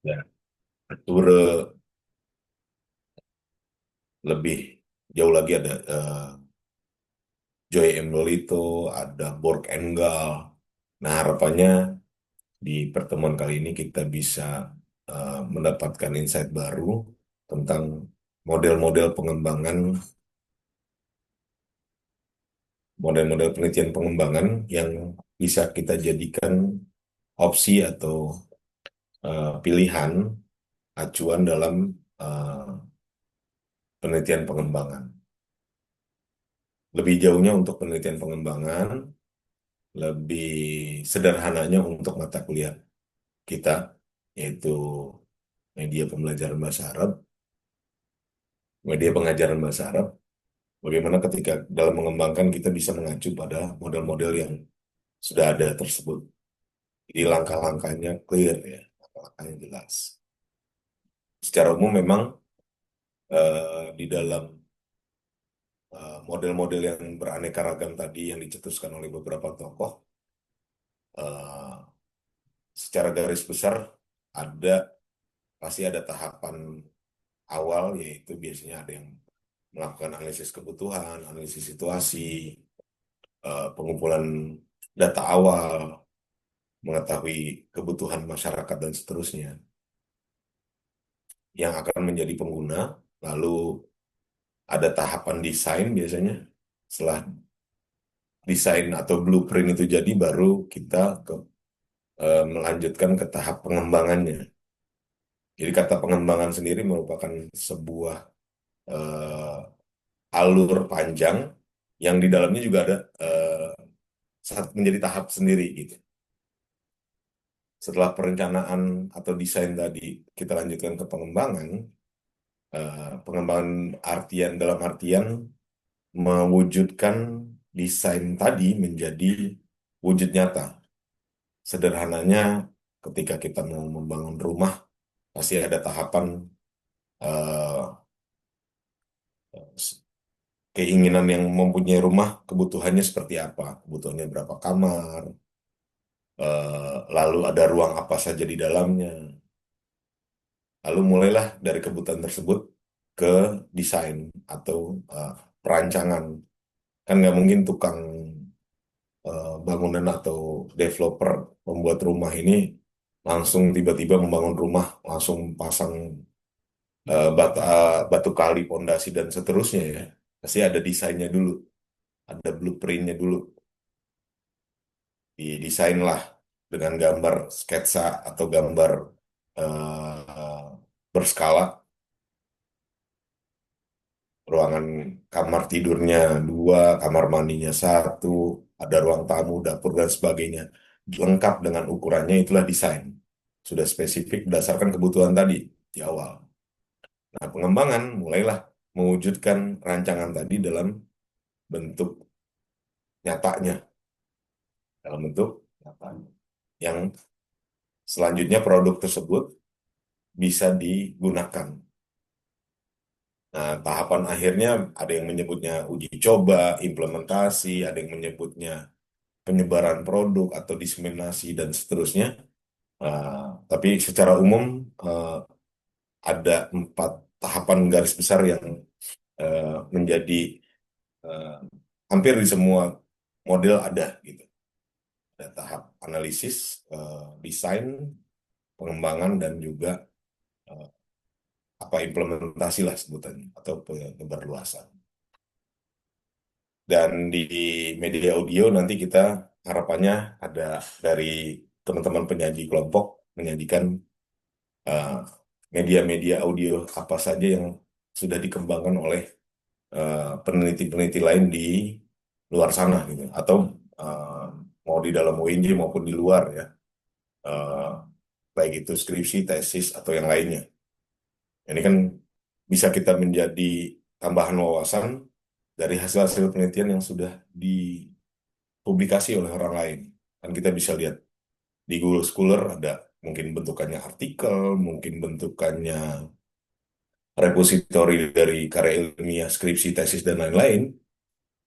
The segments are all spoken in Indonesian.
Ya, Arture lebih jauh lagi ada Joy M. Lolito, ada Borg Enggal. Nah, harapannya di pertemuan kali ini kita bisa mendapatkan insight baru tentang model-model pengembangan, model-model penelitian pengembangan yang bisa kita jadikan opsi atau pilihan acuan dalam eh, penelitian pengembangan. Lebih jauhnya untuk penelitian pengembangan, lebih sederhananya untuk mata kuliah kita, yaitu media pembelajaran bahasa Arab, media pengajaran bahasa Arab, bagaimana ketika dalam mengembangkan kita bisa mengacu pada model-model yang sudah ada tersebut. Jadi langkah-langkahnya clear ya, langkah-langkahnya jelas. Secara umum memang di dalam model-model yang beraneka ragam tadi yang dicetuskan oleh beberapa tokoh, eh, secara garis besar ada pasti ada tahapan awal, yaitu biasanya ada yang melakukan analisis kebutuhan, analisis situasi, pengumpulan data awal, mengetahui kebutuhan masyarakat dan seterusnya yang akan menjadi pengguna. Lalu ada tahapan desain biasanya. Setelah desain atau blueprint itu jadi, baru kita melanjutkan ke tahap pengembangannya. Jadi kata pengembangan sendiri merupakan sebuah eh, alur panjang yang di dalamnya juga ada menjadi tahap sendiri gitu. Setelah perencanaan atau desain tadi kita lanjutkan ke pengembangan, pengembangan artian dalam artian mewujudkan desain tadi menjadi wujud nyata. Sederhananya, ketika kita mau membangun rumah, pasti ada tahapan eh, keinginan yang mempunyai rumah, kebutuhannya seperti apa, kebutuhannya berapa kamar, lalu ada ruang apa saja di dalamnya. Lalu mulailah dari kebutuhan tersebut ke desain atau eh, perancangan. Kan nggak mungkin tukang bangunan atau developer membuat rumah ini langsung tiba-tiba membangun rumah, langsung pasang bata, batu kali, pondasi, dan seterusnya ya. Pasti ada desainnya dulu, ada blueprintnya dulu. Didesainlah dengan gambar sketsa atau gambar eh, berskala, ruangan kamar tidurnya dua, kamar mandinya satu, ada ruang tamu, dapur, dan sebagainya. Lengkap dengan ukurannya, itulah desain. Sudah spesifik berdasarkan kebutuhan tadi di awal. Nah, pengembangan mulailah mewujudkan rancangan tadi dalam bentuk nyatanya, dalam bentuk nyatanya. Yang selanjutnya produk tersebut bisa digunakan. Nah, tahapan akhirnya ada yang menyebutnya uji coba, implementasi, ada yang menyebutnya penyebaran produk atau diseminasi dan seterusnya. Tapi secara umum eh, ada 4 tahapan garis besar yang menjadi eh, hampir di semua model ada gitu. Ada tahap analisis, desain, pengembangan, dan juga eh, apa implementasi lah sebutannya atau penyebarluasan. Dan di media audio nanti kita harapannya ada dari teman-teman penyaji kelompok menyajikan eh, media-media audio apa saja yang sudah dikembangkan oleh peneliti-peneliti lain di luar sana gitu, atau eh, mau di dalam UNJ maupun di luar ya. Eh, Baik itu skripsi, tesis, atau yang lainnya. Ini kan bisa kita menjadi tambahan wawasan dari hasil-hasil penelitian yang sudah dipublikasi oleh orang lain. Kan kita bisa lihat di Google Scholar ada mungkin bentukannya artikel, mungkin bentukannya repositori dari karya ilmiah, skripsi, tesis, dan lain-lain.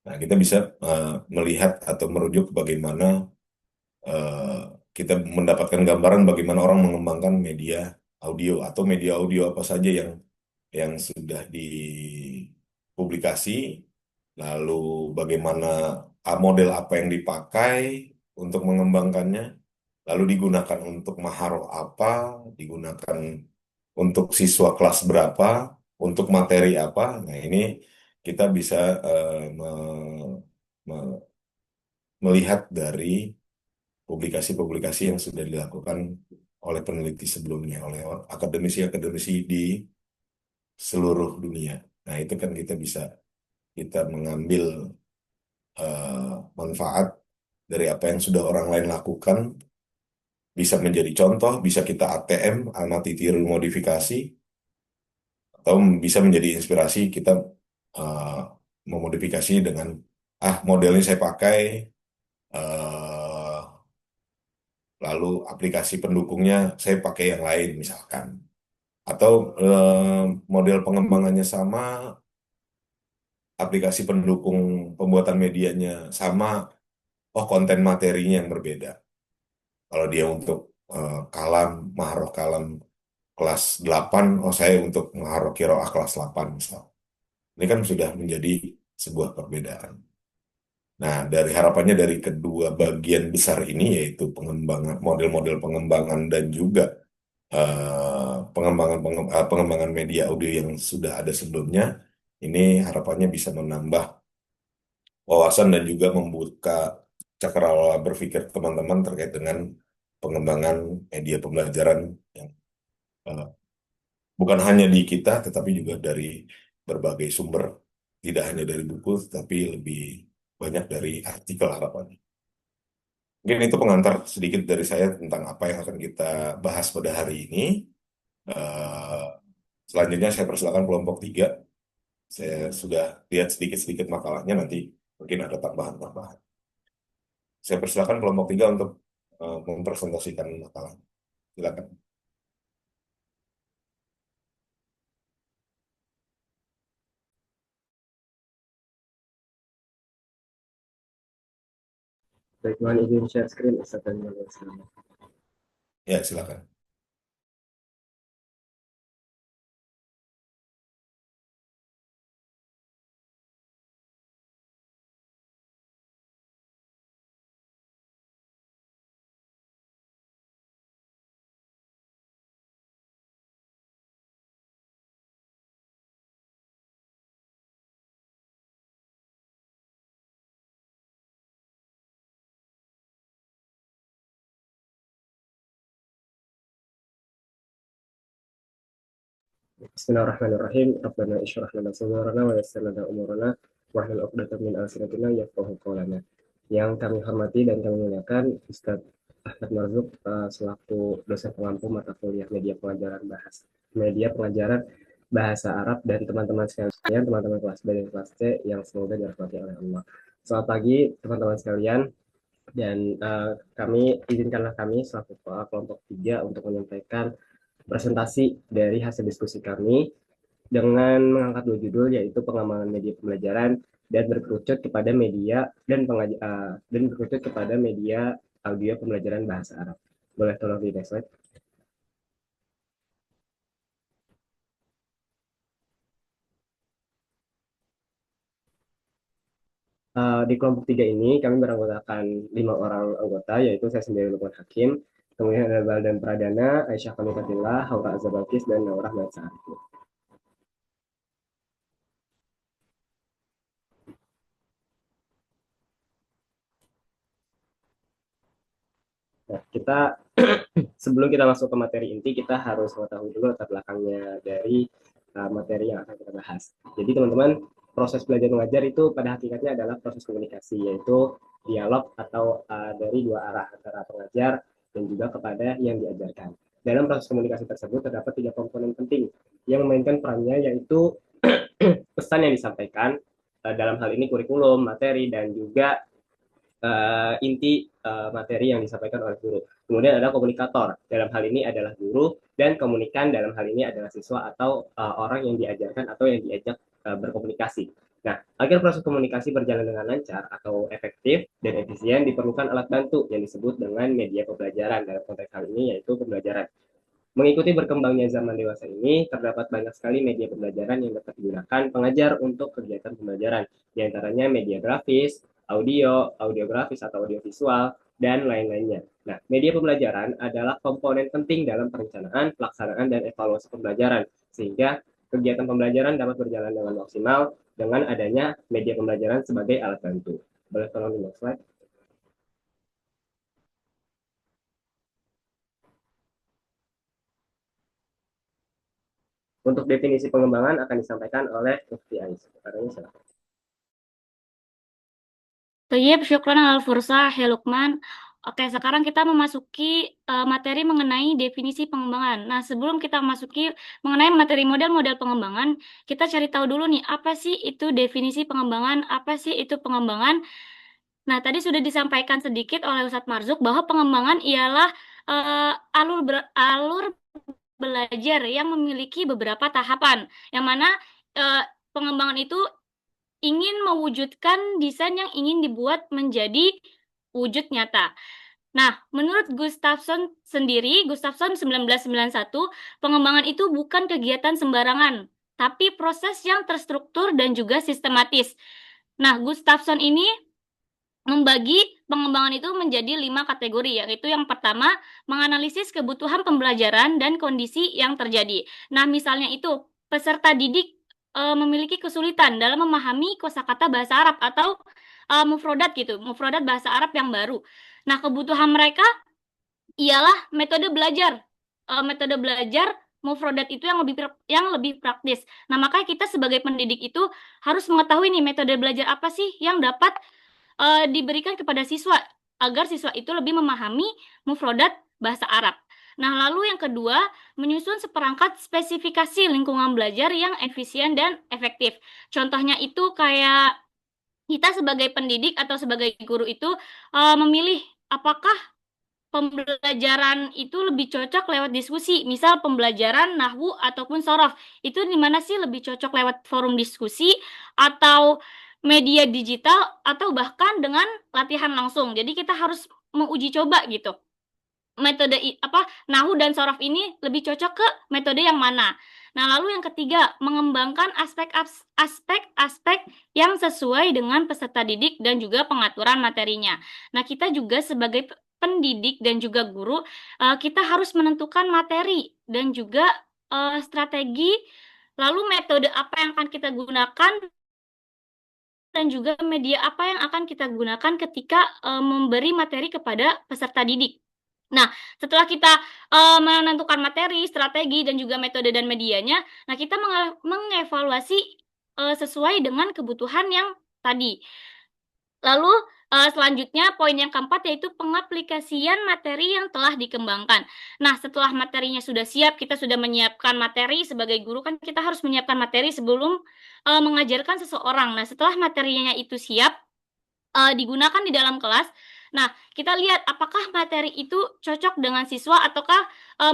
Nah, kita bisa melihat atau merujuk bagaimana eh, kita mendapatkan gambaran bagaimana orang mengembangkan media audio atau media audio apa saja yang sudah dipublikasi, lalu bagaimana model apa yang dipakai untuk mengembangkannya, lalu digunakan untuk maharoh apa, digunakan untuk siswa kelas berapa, untuk materi apa. Nah, ini kita bisa me- melihat dari publikasi-publikasi yang sudah dilakukan oleh peneliti sebelumnya, oleh akademisi-akademisi di seluruh dunia. Nah, itu kan kita mengambil manfaat dari apa yang sudah orang lain lakukan, bisa menjadi contoh, bisa kita ATM, amati tiru modifikasi, atau bisa menjadi inspirasi kita eh, memodifikasi dengan modelnya saya pakai, eh, lalu aplikasi pendukungnya saya pakai yang lain misalkan, atau model pengembangannya sama, aplikasi pendukung pembuatan medianya sama, konten materinya yang berbeda. Kalau dia untuk kalam, mahroh kalam kelas 8, saya untuk mahroh kiroah kelas 8 misal. Ini kan sudah menjadi sebuah perbedaan. Nah, dari harapannya dari kedua bagian besar ini, yaitu pengembangan model-model pengembangan dan juga pengembangan media audio yang sudah ada sebelumnya, ini harapannya bisa menambah wawasan dan juga membuka cakrawala berpikir teman-teman terkait dengan pengembangan media pembelajaran yang eh, bukan hanya di kita, tetapi juga dari berbagai sumber, tidak hanya dari buku, tetapi lebih banyak dari artikel harapannya. Mungkin itu pengantar sedikit dari saya tentang apa yang akan kita bahas pada hari ini. Eh, Selanjutnya saya persilakan kelompok 3. Saya sudah lihat sedikit-sedikit makalahnya, nanti mungkin ada tambahan-tambahan. Saya persilakan kelompok 3 untuk mempresentasikan makalah. Silakan. Baik, mohon izin share screen Ustaz dan Ya, silakan. Bismillahirrahmanirrahim. Rabbana ishrah lana sadrana wa yassir lana umurana wahlul 'uqdatam min alsinatina yafqahu qawlana. Yang kami hormati dan kami muliakan Ustaz Ahmad Marzuq selaku dosen pengampu mata kuliah media pengajaran bahasa Arab, dan teman-teman sekalian, teman-teman kelas B dan kelas C yang semoga dirahmati oleh Allah. Selamat pagi teman-teman sekalian, dan izinkanlah kami selaku kelompok 3 untuk menyampaikan presentasi dari hasil diskusi kami dengan mengangkat dua judul, yaitu pengembangan media pembelajaran dan berkerucut kepada media audio pembelajaran bahasa Arab. Boleh tolong di next slide. Di kelompok 3 ini kami beranggotakan 5 orang anggota, yaitu saya sendiri Lukman Hakim, kemudian ada Baldan Pradana, Aisyah Kamikatillah, Haura Azabakis, dan Naurah Mansa. Nah, sebelum kita masuk ke materi inti, kita harus mengetahui dulu latar belakangnya dari materi yang akan kita bahas. Jadi teman-teman, proses belajar mengajar itu pada hakikatnya adalah proses komunikasi, yaitu dialog atau dari dua arah antara pengajar dan juga kepada yang diajarkan. Dalam proses komunikasi tersebut terdapat 3 komponen penting yang memainkan perannya, yaitu pesan yang disampaikan, dalam hal ini kurikulum, materi, dan juga inti materi yang disampaikan oleh guru. Kemudian ada komunikator, dalam hal ini adalah guru, dan komunikan dalam hal ini adalah siswa atau orang yang diajarkan atau yang diajak berkomunikasi. Nah, agar proses komunikasi berjalan dengan lancar atau efektif dan efisien, diperlukan alat bantu yang disebut dengan media pembelajaran, dalam konteks hal ini yaitu pembelajaran. Mengikuti berkembangnya zaman dewasa ini, terdapat banyak sekali media pembelajaran yang dapat digunakan pengajar untuk kegiatan pembelajaran, di antaranya media grafis, audio, audiografis atau audiovisual, dan lain-lainnya. Nah, media pembelajaran adalah komponen penting dalam perencanaan, pelaksanaan, dan evaluasi pembelajaran, sehingga kegiatan pembelajaran dapat berjalan dengan maksimal dengan adanya media pembelajaran sebagai alat bantu. Boleh tolong di next slide? Untuk definisi pengembangan akan disampaikan oleh Mufti Ais. Katanya silakan. Toyib, syukran al fursa, He Lukman. Oke, sekarang kita memasuki materi mengenai definisi pengembangan. Nah, sebelum kita memasuki mengenai materi model-model pengembangan, kita cari tahu dulu nih, apa sih itu definisi pengembangan, apa sih itu pengembangan. Nah, tadi sudah disampaikan sedikit oleh Ustadz Marzuk bahwa pengembangan ialah alur belajar yang memiliki beberapa tahapan, yang mana pengembangan itu ingin mewujudkan desain yang ingin dibuat menjadi wujud nyata. Nah, menurut Gustafsson sendiri, Gustafsson 1991, pengembangan itu bukan kegiatan sembarangan, tapi proses yang terstruktur dan juga sistematis. Nah, Gustafsson ini membagi pengembangan itu menjadi 5 kategori, yaitu yang pertama, menganalisis kebutuhan pembelajaran dan kondisi yang terjadi. Nah, misalnya itu, peserta didik memiliki kesulitan dalam memahami kosakata bahasa Arab atau mufrodat gitu, mufrodat bahasa Arab yang baru. Nah, kebutuhan mereka ialah metode belajar. Metode belajar mufrodat itu yang lebih praktis. Nah, makanya kita sebagai pendidik itu harus mengetahui nih metode belajar apa sih yang dapat diberikan kepada siswa agar siswa itu lebih memahami mufrodat bahasa Arab. Nah, lalu yang kedua, menyusun seperangkat spesifikasi lingkungan belajar yang efisien dan efektif. Contohnya itu kayak kita sebagai pendidik atau sebagai guru itu memilih apakah pembelajaran itu lebih cocok lewat diskusi, misal pembelajaran nahwu ataupun sorof. Itu di mana sih lebih cocok lewat forum diskusi atau media digital atau bahkan dengan latihan langsung. Jadi kita harus menguji coba gitu. Metode nahwu dan sorof ini lebih cocok ke metode yang mana. Nah, lalu yang ketiga, mengembangkan aspek-aspek yang sesuai dengan peserta didik dan juga pengaturan materinya. Nah, kita juga sebagai pendidik dan juga guru, kita harus menentukan materi dan juga strategi, lalu metode apa yang akan kita gunakan dan juga media apa yang akan kita gunakan ketika memberi materi kepada peserta didik. Nah, setelah kita menentukan materi, strategi, dan juga metode dan medianya, nah kita mengevaluasi sesuai dengan kebutuhan yang tadi. Lalu selanjutnya poin yang keempat yaitu pengaplikasian materi yang telah dikembangkan. Nah, setelah materinya sudah siap, kita sudah menyiapkan materi sebagai guru kan kita harus menyiapkan materi sebelum mengajarkan seseorang. Nah, setelah materinya itu siap digunakan di dalam kelas. Nah, kita lihat apakah materi itu cocok dengan siswa ataukah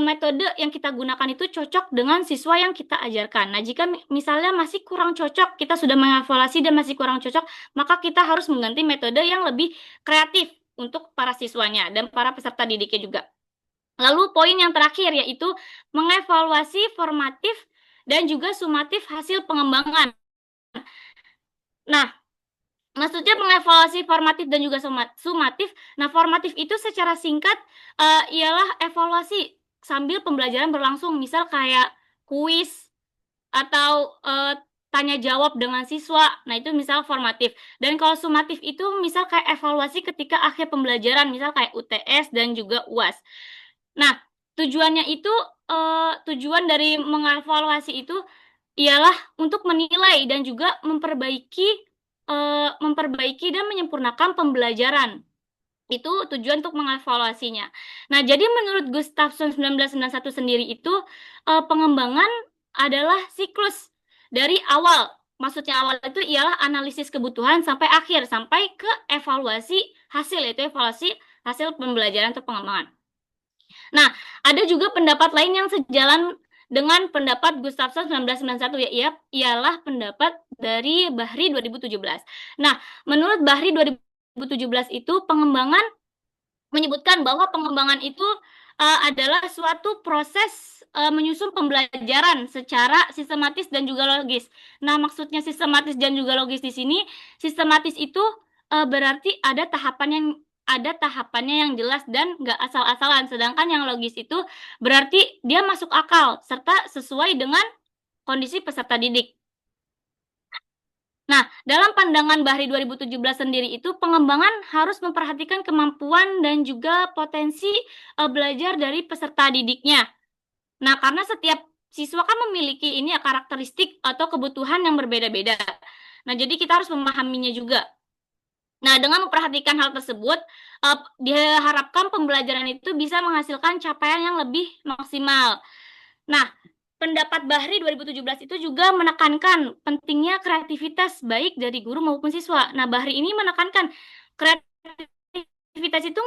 metode yang kita gunakan itu cocok dengan siswa yang kita ajarkan. Nah, jika misalnya masih kurang cocok, kita sudah mengevaluasi dan masih kurang cocok, maka kita harus mengganti metode yang lebih kreatif untuk para siswanya dan para peserta didiknya juga. Lalu poin yang terakhir yaitu mengevaluasi formatif dan juga sumatif hasil pengembangan. Nah, maksudnya mengevaluasi formatif dan juga sumatif. Nah, formatif itu secara singkat ialah evaluasi sambil pembelajaran berlangsung. Misal kayak kuis atau tanya jawab dengan siswa. Nah, itu misal formatif. Dan kalau sumatif itu misal kayak evaluasi ketika akhir pembelajaran. Misal kayak UTS dan juga UAS. Nah, tujuannya itu, tujuan dari mengevaluasi itu ialah untuk menilai dan juga memperbaiki dan menyempurnakan pembelajaran. Itu tujuan untuk mengevaluasinya. Nah, jadi menurut Gustafsson 1991 sendiri itu pengembangan adalah siklus dari awal. Maksudnya awal itu ialah analisis kebutuhan sampai akhir, sampai ke evaluasi hasil, yaitu evaluasi hasil pembelajaran atau pengembangan. Nah, ada juga pendapat lain yang sejalan dengan pendapat Gustafsson 1991 ialah pendapat dari Bahri 2017. Nah, menurut Bahri 2017 itu pengembangan menyebutkan bahwa pengembangan itu adalah suatu proses menyusun pembelajaran secara sistematis dan juga logis. Nah, maksudnya sistematis dan juga logis di sini, sistematis itu berarti ada tahapannya yang jelas dan nggak asal-asalan. Sedangkan yang logis itu berarti dia masuk akal serta sesuai dengan kondisi peserta didik. Nah, dalam pandangan Bahri 2017 sendiri itu pengembangan harus memperhatikan kemampuan dan juga potensi belajar dari peserta didiknya. Nah, karena setiap siswa kan memiliki ini ya karakteristik atau kebutuhan yang berbeda-beda. Nah, jadi kita harus memahaminya juga. Nah, dengan memperhatikan hal tersebut, diharapkan pembelajaran itu bisa menghasilkan capaian yang lebih maksimal. Nah, pendapat Bahri 2017 itu juga menekankan pentingnya kreativitas baik dari guru maupun siswa. Nah, Bahri ini menekankan kreativitas itu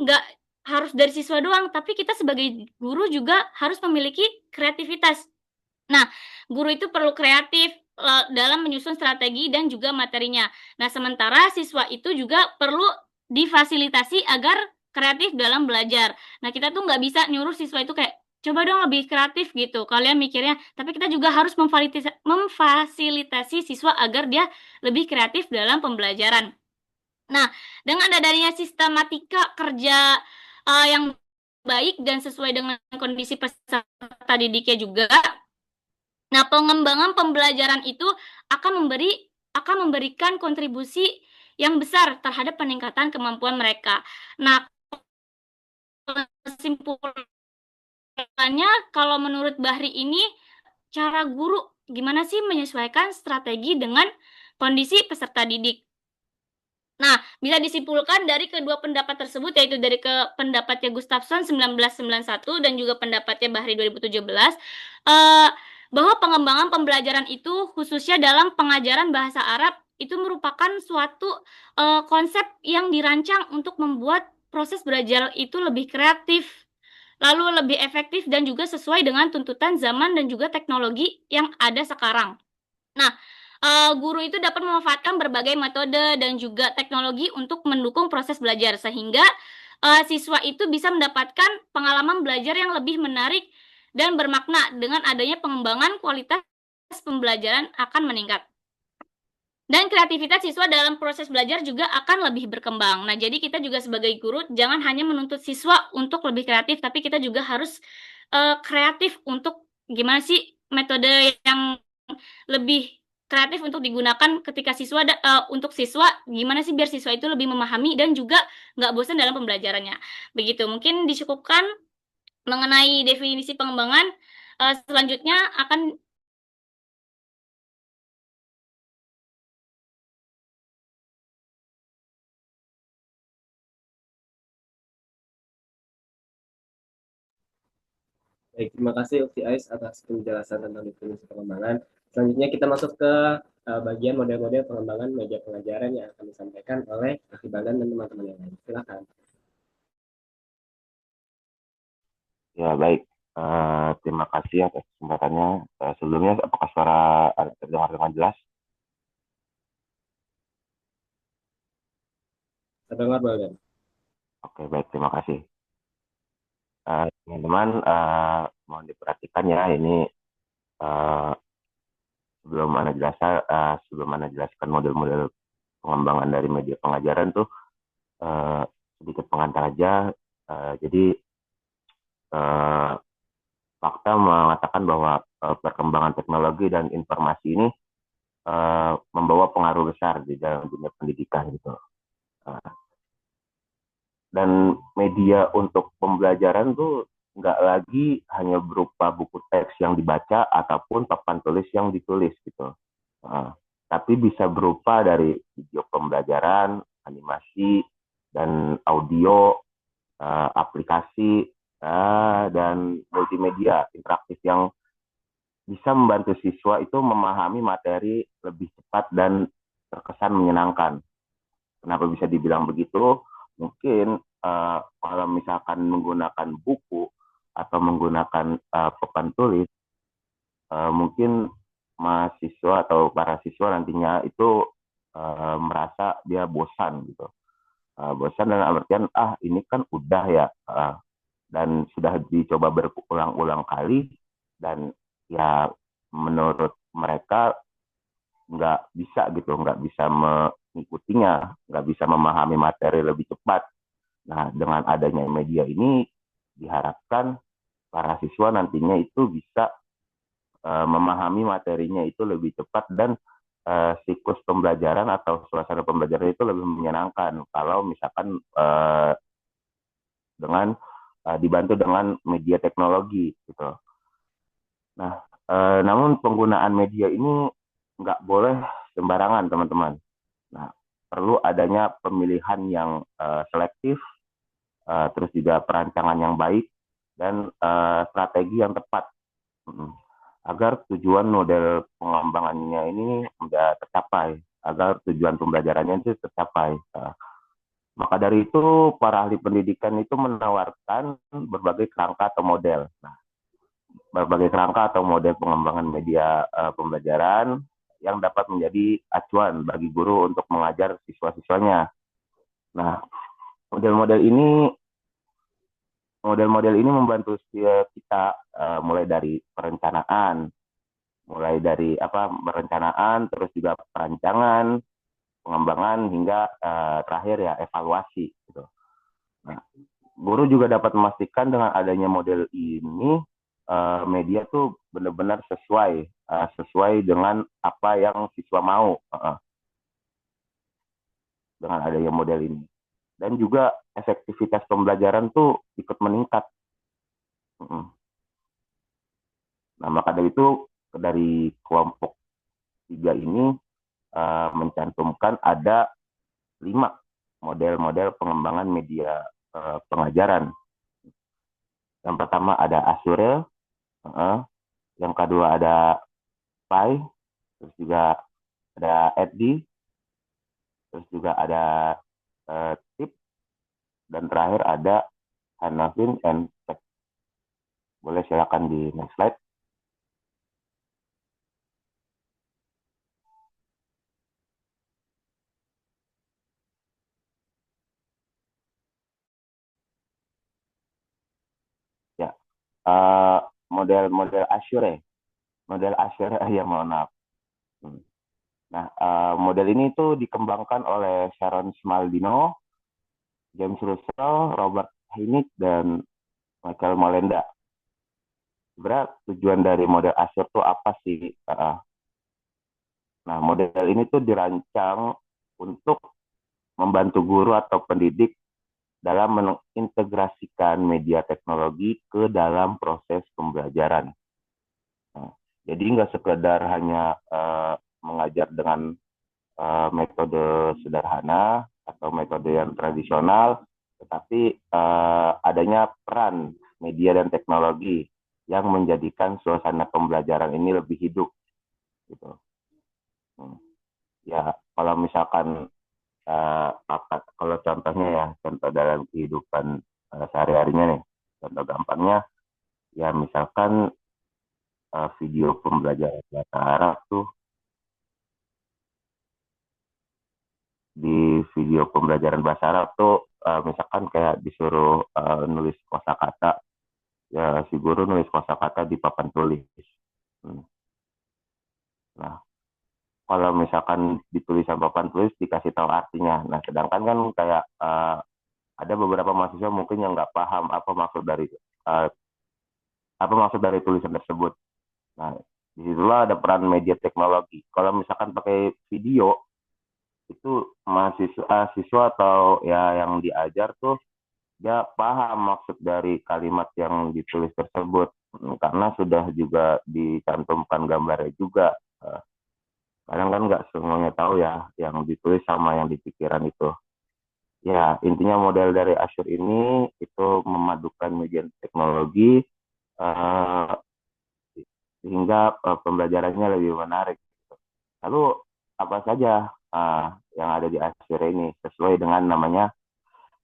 nggak harus dari siswa doang, tapi kita sebagai guru juga harus memiliki kreativitas. Nah, guru itu perlu kreatif dalam menyusun strategi dan juga materinya. Nah, sementara siswa itu juga perlu difasilitasi agar kreatif dalam belajar. Nah, kita tuh nggak bisa nyuruh siswa itu kayak coba dong lebih kreatif gitu. Kalian mikirnya, tapi kita juga harus memfasilitasi siswa agar dia lebih kreatif dalam pembelajaran. Nah, dengan adanya sistematika kerja yang baik dan sesuai dengan kondisi peserta didiknya juga, nah pengembangan pembelajaran itu akan memberikan kontribusi yang besar terhadap peningkatan kemampuan mereka. Nah, kesimpulannya kalau menurut Bahri ini cara guru gimana sih menyesuaikan strategi dengan kondisi peserta didik. Nah, bisa disimpulkan dari kedua pendapat tersebut, yaitu dari pendapatnya Gustafsson 1991 dan juga pendapatnya Bahri 2017, bahwa pengembangan pembelajaran itu khususnya dalam pengajaran bahasa Arab itu merupakan suatu konsep yang dirancang untuk membuat proses belajar itu lebih kreatif, lalu lebih efektif dan juga sesuai dengan tuntutan zaman dan juga teknologi yang ada sekarang. Nah, guru itu dapat memanfaatkan berbagai metode dan juga teknologi untuk mendukung proses belajar sehingga siswa itu bisa mendapatkan pengalaman belajar yang lebih menarik dan bermakna. Dengan adanya pengembangan kualitas pembelajaran akan meningkat. Dan kreativitas siswa dalam proses belajar juga akan lebih berkembang. Nah, jadi kita juga sebagai guru jangan hanya menuntut siswa untuk lebih kreatif, tapi kita juga harus kreatif untuk gimana sih metode yang lebih kreatif untuk digunakan ketika untuk siswa, gimana sih biar siswa itu lebih memahami dan juga nggak bosan dalam pembelajarannya. Begitu, mungkin dicukupkan mengenai definisi pengembangan. Selanjutnya akan Baik, terima kasih Ukti Ais atas penjelasan tentang definisi pengembangan. Selanjutnya kita masuk ke bagian model-model pengembangan media pengajaran yang akan disampaikan oleh Akhi Bagan dan teman-teman yang lain. Silakan. Ya, baik. Terima kasih atas kesempatannya. Sebelumnya, apakah suara terdengar dengan jelas? Terdengar, Bagan. Oke, baik. Terima kasih. Teman-teman, mohon diperhatikan ya, ini sebelum Anda jelaskan model-model pengembangan dari media pengajaran tuh, sedikit pengantar aja. Jadi, fakta mengatakan bahwa perkembangan teknologi dan informasi ini membawa pengaruh besar di dalam dunia pendidikan gitu. Dan media untuk pembelajaran tuh nggak lagi hanya berupa buku teks yang dibaca ataupun papan tulis yang ditulis gitu. Tapi bisa berupa dari video pembelajaran, animasi, dan audio, aplikasi, dan multimedia interaktif yang bisa membantu siswa itu memahami materi lebih cepat dan terkesan menyenangkan. Kenapa bisa dibilang begitu? Mungkin kalau misalkan menggunakan buku atau menggunakan papan tulis, mungkin mahasiswa atau para siswa nantinya itu merasa dia bosan gitu. Bosan dalam artian ini kan udah ya, dan sudah dicoba berulang-ulang kali, dan ya menurut mereka nggak bisa gitu, nggak bisa mengikutinya, nggak bisa memahami materi lebih cepat. Nah, dengan adanya media ini diharapkan para siswa nantinya itu bisa memahami materinya itu lebih cepat, dan siklus pembelajaran atau suasana pembelajaran itu lebih menyenangkan kalau misalkan dengan dibantu dengan media teknologi gitu. Nah, namun penggunaan media ini nggak boleh sembarangan, teman-teman. Nah, perlu adanya pemilihan yang selektif, terus juga perancangan yang baik, dan strategi yang tepat. Agar tujuan model pengembangannya ini tidak tercapai, agar tujuan pembelajarannya itu tercapai. Maka dari itu, para ahli pendidikan itu menawarkan berbagai kerangka atau model. Nah, berbagai kerangka atau model pengembangan media pembelajaran yang dapat menjadi acuan bagi guru untuk mengajar siswa-siswanya. Nah, model-model ini model-model ini membantu kita mulai dari perencanaan, terus juga perancangan, pengembangan, hingga terakhir ya evaluasi gitu. Nah, guru juga dapat memastikan dengan adanya model ini media tuh benar-benar sesuai dengan apa yang siswa mau dengan adanya model ini, dan juga efektivitas pembelajaran tuh ikut meningkat. Nah, maka dari itu dari kelompok 3 ini mencantumkan ada 5 model-model pengembangan media pengajaran. Yang pertama ada Azure, yang kedua ada Pi, terus juga ada Eddy, terus juga ada Tip, dan terakhir ada Hanafin and Tech. Boleh silakan di next slide. Ya, model Azure, ya, mohon maaf. Nah, model ini tuh dikembangkan oleh Sharon Smaldino, James Russell, Robert Hynek, dan Michael Molenda. Sebenarnya tujuan dari model Azure tuh apa sih? Nah, model ini tuh dirancang untuk membantu guru atau pendidik dalam mengintegrasikan media teknologi ke dalam proses pembelajaran. Nah, jadi nggak sekedar hanya mengajar dengan metode sederhana atau metode yang tradisional, tetapi adanya peran media dan teknologi yang menjadikan suasana pembelajaran ini lebih hidup, gitu. Ya, kalau misalkan kalau contohnya ya, contoh dalam kehidupan sehari-harinya nih, contoh gampangnya, ya misalkan video pembelajaran bahasa Arab tuh, di video pembelajaran bahasa Arab tuh misalkan kayak disuruh nulis kosakata, ya si guru nulis kosakata di papan tulis. Nah, kalau misalkan ditulisan papan tulis dikasih tahu artinya. Nah, sedangkan kan kayak ada beberapa mahasiswa mungkin yang nggak paham apa maksud dari tulisan tersebut. Nah, disitulah ada peran media teknologi. Kalau misalkan pakai video, itu siswa atau ya yang diajar tuh dia paham maksud dari kalimat yang ditulis tersebut, karena sudah juga dicantumkan gambarnya juga. Kadang kan nggak semuanya tahu ya yang ditulis sama yang dipikiran itu. Ya, intinya model dari Azure ini itu memadukan media teknologi sehingga pembelajarannya lebih menarik. Lalu apa saja yang ada di Azure ini sesuai dengan namanya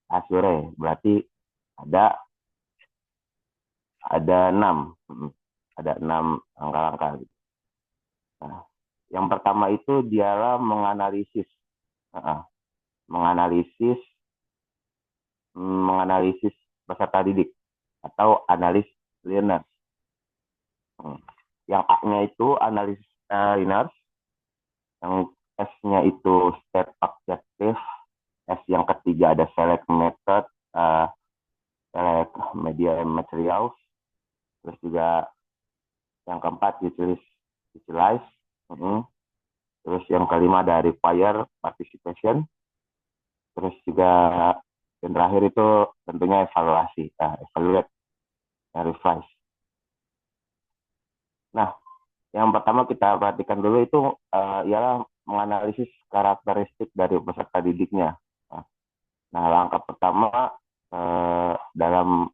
Azure? Berarti ada 6 langkah-langkah. Nah, yang pertama itu dialah menganalisis peserta didik. atau analis learners. Yang A-nya itu analis learners, yang S-nya itu state objective, S yang ketiga ada select method, select media and materials, terus juga yang keempat utilize, terus yang kelima ada require participation, terus juga yang terakhir itu tentunya evaluasi, evaluate, revise. Nah, yang pertama kita perhatikan dulu itu ialah menganalisis karakteristik dari peserta didiknya. Nah, langkah pertama dalam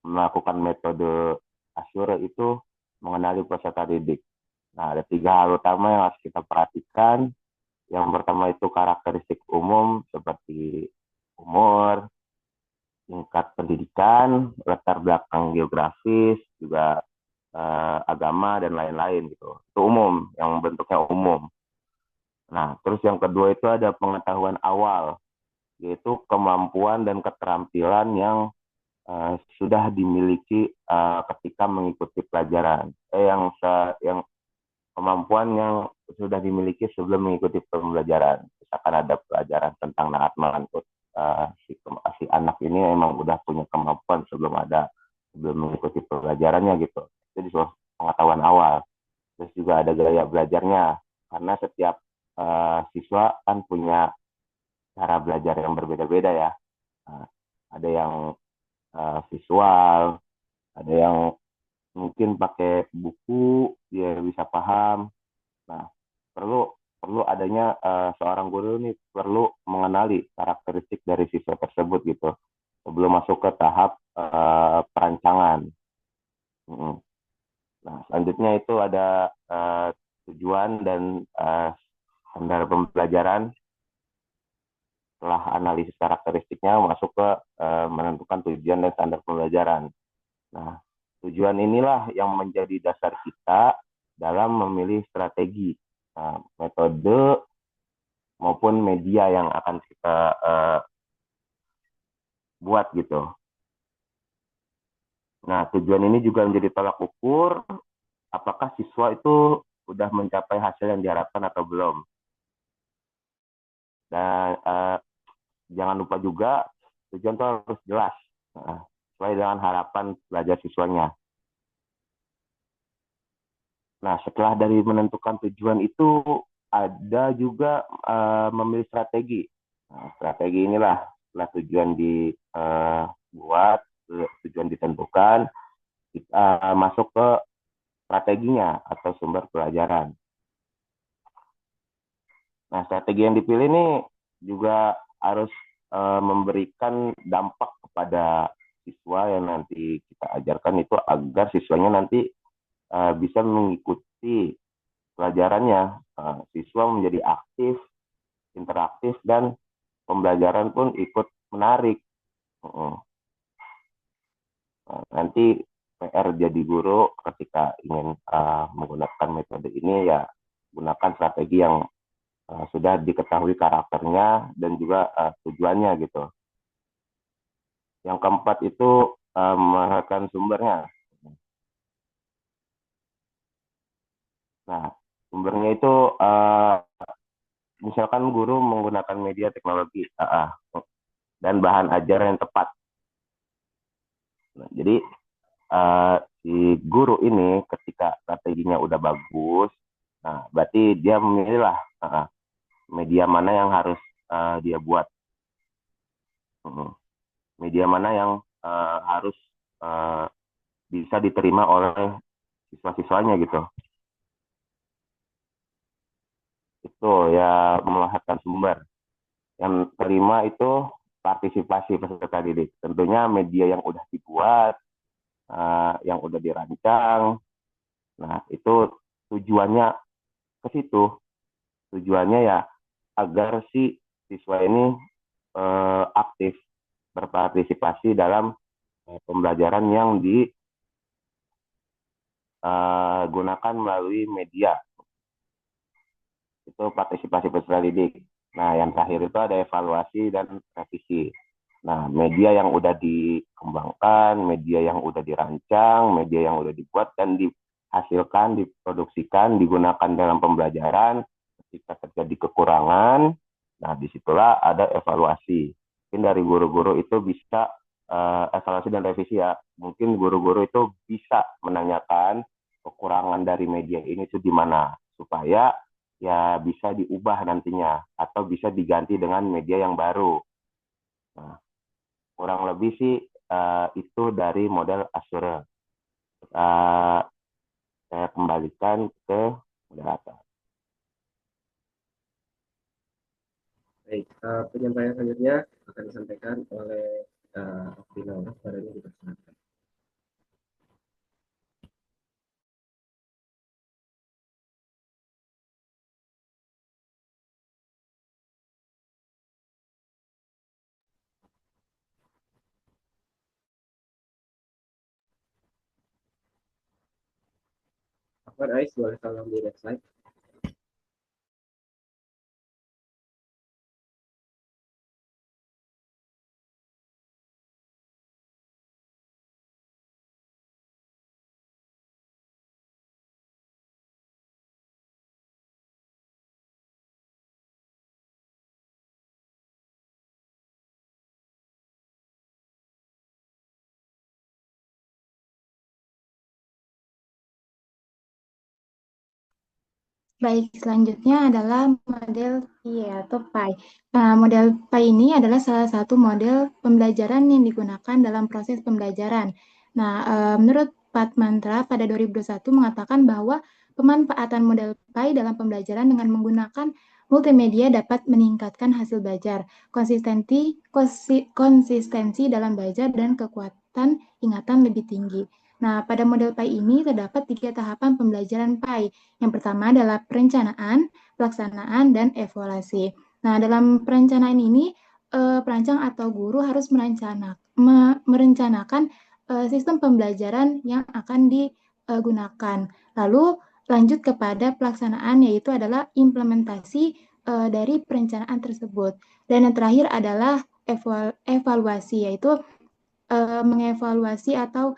melakukan metode Azure itu mengenali peserta didik. Nah, ada 3 hal utama yang harus kita perhatikan. Yang pertama itu karakteristik umum seperti umur, tingkat pendidikan, latar belakang geografis, juga agama dan lain-lain gitu. Itu umum, yang bentuknya umum. Nah, terus yang kedua itu ada pengetahuan awal, yaitu kemampuan dan keterampilan yang sudah dimiliki ketika mengikuti pelajaran. Yang kemampuan yang sudah dimiliki sebelum mengikuti pembelajaran. Misalkan ada pelajaran tentang naat melantut, si anak ini memang udah punya kemampuan sebelum mengikuti pelajarannya gitu. Itu disebut pengetahuan awal. Terus juga ada gaya belajarnya, karena setiap siswa kan punya cara belajar yang berbeda-beda ya. Ada yang visual, ada yang mungkin pakai buku dia bisa paham. Nah, perlu adanya seorang guru ini perlu mengenali karakteristik dari siswa tersebut gitu sebelum masuk ke tahap perancangan. Nah, selanjutnya itu ada tujuan dan standar pembelajaran. Setelah analisis karakteristiknya masuk ke menentukan tujuan dan standar pembelajaran. Nah, tujuan inilah yang menjadi dasar kita dalam memilih strategi, metode maupun media yang akan kita buat gitu. Nah, tujuan ini juga menjadi tolak ukur apakah siswa itu sudah mencapai hasil yang diharapkan atau belum. Dan jangan lupa juga tujuan itu harus jelas, sesuai dengan harapan belajar siswanya. Nah, setelah dari menentukan tujuan itu, ada juga memilih strategi. Nah, strategi inilah setelah tujuan dibuat, tujuan ditentukan, kita masuk ke strateginya atau sumber pelajaran. Nah, strategi yang dipilih ini juga harus memberikan dampak kepada siswa yang nanti kita ajarkan itu agar siswanya nanti bisa mengikuti pelajarannya. Siswa menjadi aktif, interaktif, dan pembelajaran pun ikut menarik. Nanti PR jadi guru ketika ingin menggunakan metode ini ya gunakan strategi yang sudah diketahui karakternya dan juga tujuannya gitu. Yang keempat itu memerhatikan sumbernya. Nah, sumbernya itu misalkan guru menggunakan media teknologi dan bahan ajar yang tepat. Nah, jadi si guru ini ketika strateginya udah bagus, nah berarti dia memilih lah media mana yang harus dia buat, media mana yang harus bisa diterima oleh siswa-siswanya gitu. Itu ya memelahatan sumber. Yang kelima itu partisipasi peserta didik. Tentunya media yang udah dibuat, yang udah dirancang. Nah, itu tujuannya ke situ. Tujuannya ya agar si siswa ini aktif berpartisipasi dalam pembelajaran yang digunakan melalui media. Itu partisipasi peserta didik. Nah, yang terakhir itu ada evaluasi dan revisi. Nah, media yang udah dikembangkan, media yang udah dirancang, media yang udah dibuat dan dihasilkan, diproduksikan, digunakan dalam pembelajaran, ketika terjadi kekurangan, nah disitulah ada evaluasi. Mungkin dari guru-guru itu bisa evaluasi dan revisi ya. Mungkin guru-guru itu bisa menanyakan kekurangan dari media ini itu di mana, supaya ya bisa diubah nantinya atau bisa diganti dengan media yang baru. Nah, kurang lebih sih itu dari model Azure. Saya kembalikan ke moderator. Baik, penyampaian selanjutnya akan disampaikan oleh Optinal. Barangnya dipersilakan. Afwan Ais, boleh tolong di next slide. Baik, selanjutnya adalah model PI atau PI. Nah, model PI ini adalah salah satu model pembelajaran yang digunakan dalam proses pembelajaran. Nah, menurut Pat Mantra pada 2021 mengatakan bahwa pemanfaatan model PI dalam pembelajaran dengan menggunakan multimedia dapat meningkatkan hasil belajar, konsistensi dalam belajar, dan kekuatan ingatan lebih tinggi. Nah, pada model PI ini terdapat 3 tahapan pembelajaran PI. Yang pertama adalah perencanaan, pelaksanaan, dan evaluasi. Nah, dalam perencanaan ini, perancang atau guru harus merencanakan sistem pembelajaran yang akan digunakan. Lalu lanjut kepada pelaksanaan, yaitu adalah implementasi dari perencanaan tersebut. Dan yang terakhir adalah evaluasi, yaitu mengevaluasi atau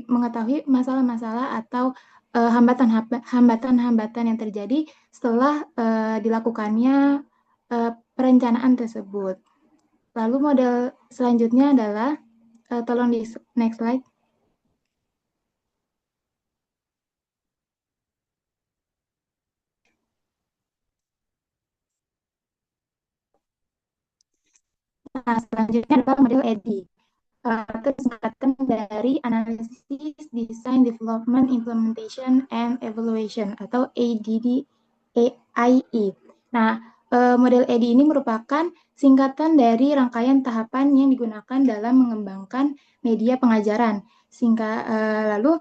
mengetahui masalah-masalah atau hambatan-hambatan yang terjadi setelah dilakukannya perencanaan tersebut. Lalu model selanjutnya adalah, tolong di next slide. Nah, selanjutnya adalah model EDI. Tersingkatan dari Analysis, Design, Development, Implementation, and Evaluation atau AIE. Nah, model EDI ini merupakan singkatan dari rangkaian tahapan yang digunakan dalam mengembangkan media pengajaran. Lalu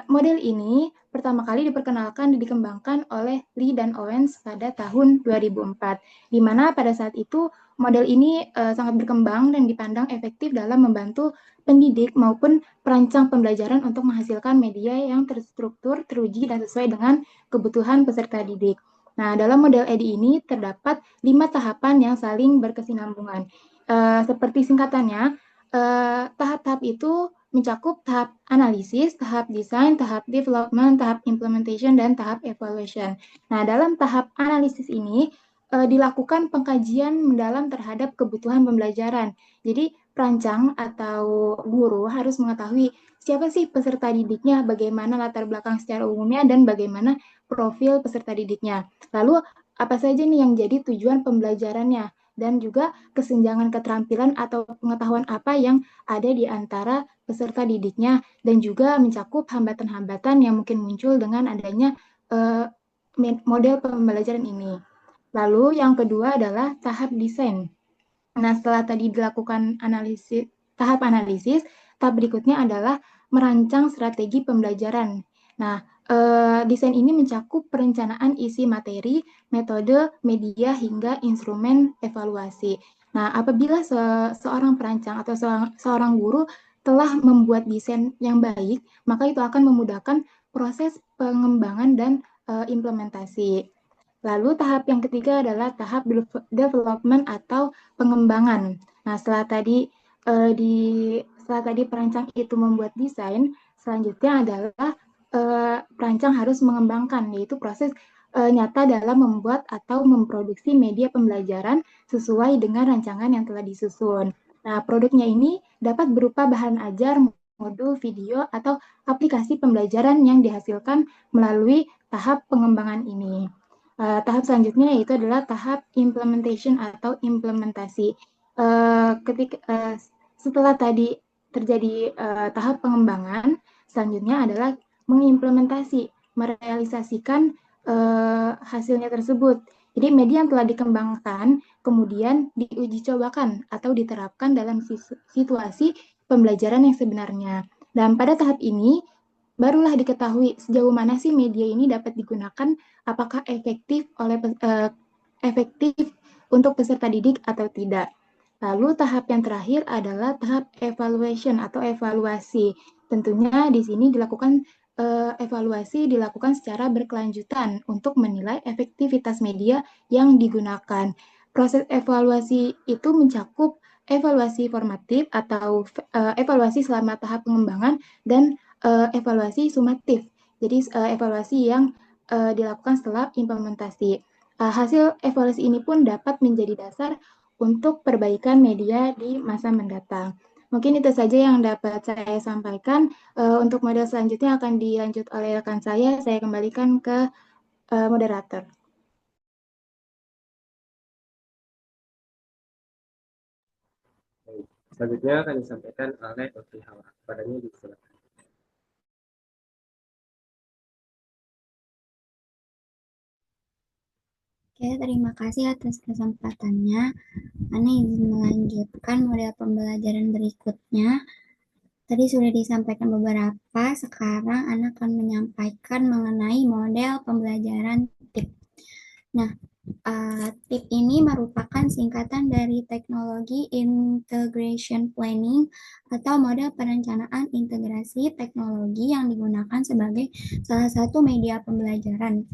model ini pertama kali diperkenalkan dan dikembangkan oleh Lee dan Owens pada tahun 2004, di mana pada saat itu model ini sangat berkembang dan dipandang efektif dalam membantu pendidik maupun perancang pembelajaran untuk menghasilkan media yang terstruktur, teruji, dan sesuai dengan kebutuhan peserta didik. Nah, dalam model EDI ini terdapat 5 tahapan yang saling berkesinambungan. Seperti singkatannya, tahap-tahap itu mencakup tahap analisis, tahap desain, tahap development, tahap implementation, dan tahap evaluation. Nah, dalam tahap analisis ini dilakukan pengkajian mendalam terhadap kebutuhan pembelajaran. Jadi, perancang atau guru harus mengetahui siapa sih peserta didiknya, bagaimana latar belakang secara umumnya, dan bagaimana profil peserta didiknya. Lalu, apa saja nih yang jadi tujuan pembelajarannya, dan juga kesenjangan keterampilan atau pengetahuan apa yang ada di antara peserta didiknya, dan juga mencakup hambatan-hambatan yang mungkin muncul dengan adanya model pembelajaran ini. Lalu yang kedua adalah tahap desain. Nah, setelah tadi dilakukan tahap analisis, tahap berikutnya adalah merancang strategi pembelajaran. Nah, desain ini mencakup perencanaan isi materi, metode, media, hingga instrumen evaluasi. Nah, apabila seorang perancang atau seorang guru telah membuat desain yang baik, maka itu akan memudahkan proses pengembangan dan implementasi. Lalu tahap yang ketiga adalah tahap development atau pengembangan. Nah, setelah tadi perancang itu membuat desain, selanjutnya adalah perancang harus mengembangkan, yaitu proses nyata dalam membuat atau memproduksi media pembelajaran sesuai dengan rancangan yang telah disusun. Nah, produknya ini dapat berupa bahan ajar, modul, video, atau aplikasi pembelajaran yang dihasilkan melalui tahap pengembangan ini. Tahap selanjutnya yaitu adalah tahap implementation atau implementasi. Setelah tadi terjadi tahap pengembangan, selanjutnya adalah mengimplementasi, merealisasikan hasilnya tersebut. Jadi media yang telah dikembangkan kemudian diuji cobakan atau diterapkan dalam situasi pembelajaran yang sebenarnya. Dan pada tahap ini barulah diketahui sejauh mana sih media ini dapat digunakan, apakah efektif untuk peserta didik atau tidak. Lalu tahap yang terakhir adalah tahap evaluation atau evaluasi. Tentunya di sini evaluasi dilakukan secara berkelanjutan untuk menilai efektivitas media yang digunakan. Proses evaluasi itu mencakup evaluasi formatif atau evaluasi selama tahap pengembangan dan evaluasi sumatif. Jadi evaluasi yang dilakukan setelah implementasi. Hasil evaluasi ini pun dapat menjadi dasar untuk perbaikan media di masa mendatang. Mungkin itu saja yang dapat saya sampaikan. Untuk model selanjutnya akan dilanjut oleh rekan saya. Saya kembalikan ke moderator. Selanjutnya akan disampaikan oleh Dr. Hawa. Padanya disilakan. Oke, terima kasih atas kesempatannya. Ana izin melanjutkan model pembelajaran berikutnya. Tadi sudah disampaikan beberapa, sekarang Ana akan menyampaikan mengenai model pembelajaran TIP. Nah, TIP ini merupakan singkatan dari Teknologi Integration Planning atau model perencanaan integrasi teknologi yang digunakan sebagai salah satu media pembelajaran.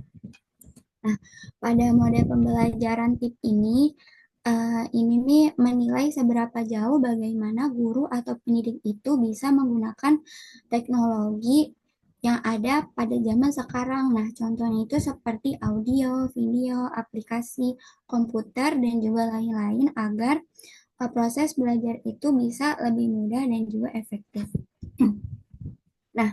Nah, pada model pembelajaran TIP ini nih menilai seberapa jauh bagaimana guru atau pendidik itu bisa menggunakan teknologi yang ada pada zaman sekarang. Nah, contohnya itu seperti audio, video, aplikasi, komputer, dan juga lain-lain agar proses belajar itu bisa lebih mudah dan juga efektif. Nah,